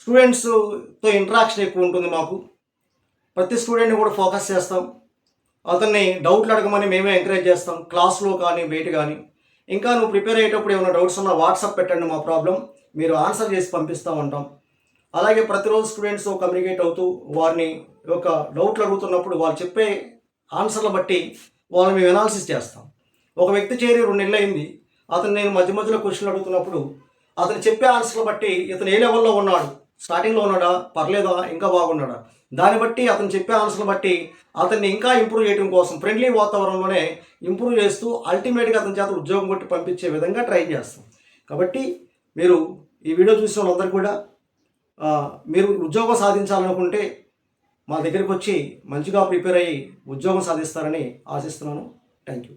స్టూడెంట్స్తో ఇంటరాక్షన్ ఎక్కువ ఉంటుంది మాకు. ప్రతి స్టూడెంట్ని కూడా ఫోకస్ చేస్తాం. అతన్ని డౌట్లు అడగమని మేమే ఎంకరేజ్ చేస్తాం, క్లాస్లో కానీ బయట కానీ. ఇంకా నువ్వు ప్రిపేర్ అయ్యేటప్పుడు ఏమైనా డౌట్స్ ఉన్నా వాట్సాప్ పెట్టండి, మా ప్రాబ్లం మీరు ఆన్సర్ చేసి పంపిస్తామంటాం. అలాగే ప్రతిరోజు స్టూడెంట్స్తో కమ్యూనికేట్ అవుతూ వారిని ఒక డౌట్లు అడుగుతున్నప్పుడు వాళ్ళు చెప్పే ఆన్సర్ల బట్టి వాళ్ళని మేము ఎనాలిసిస్ చేస్తాం. ఒక వ్యక్తి చేరి 2 నెలలు అయింది, అతను నేను మధ్యలో క్వశ్చన్లు అడుగుతున్నప్పుడు అతను చెప్పే ఆన్సర్లు బట్టి ఇతను ఏ లెవెల్లో ఉన్నాడు, స్టార్టింగ్లో ఉన్నాడా, పర్లేదా, ఇంకా బాగున్నాడా, దాన్ని బట్టి అతను చెప్పే ఆన్సర్లు బట్టి అతన్ని ఇంకా ఇంప్రూవ్ చేయడం కోసం ఫ్రెండ్లీ వాతావరణంలోనే ఇంప్రూవ్ చేస్తూ అల్టిమేట్గా అతని చేత ఉద్యోగం కొట్టి పంపించే విధంగా ట్రై చేస్తాం. కాబట్టి మీరు ఈ వీడియో చూసిన వాళ్ళందరూ కూడా మీరు ఉద్యోగం సాధించాలనుకుంటే మా దగ్గరికి వచ్చి మంచిగా ప్రిపేర్ అయ్యి ఉద్యోగం సాధిస్తారని ఆశిస్తున్నాను. Thank you.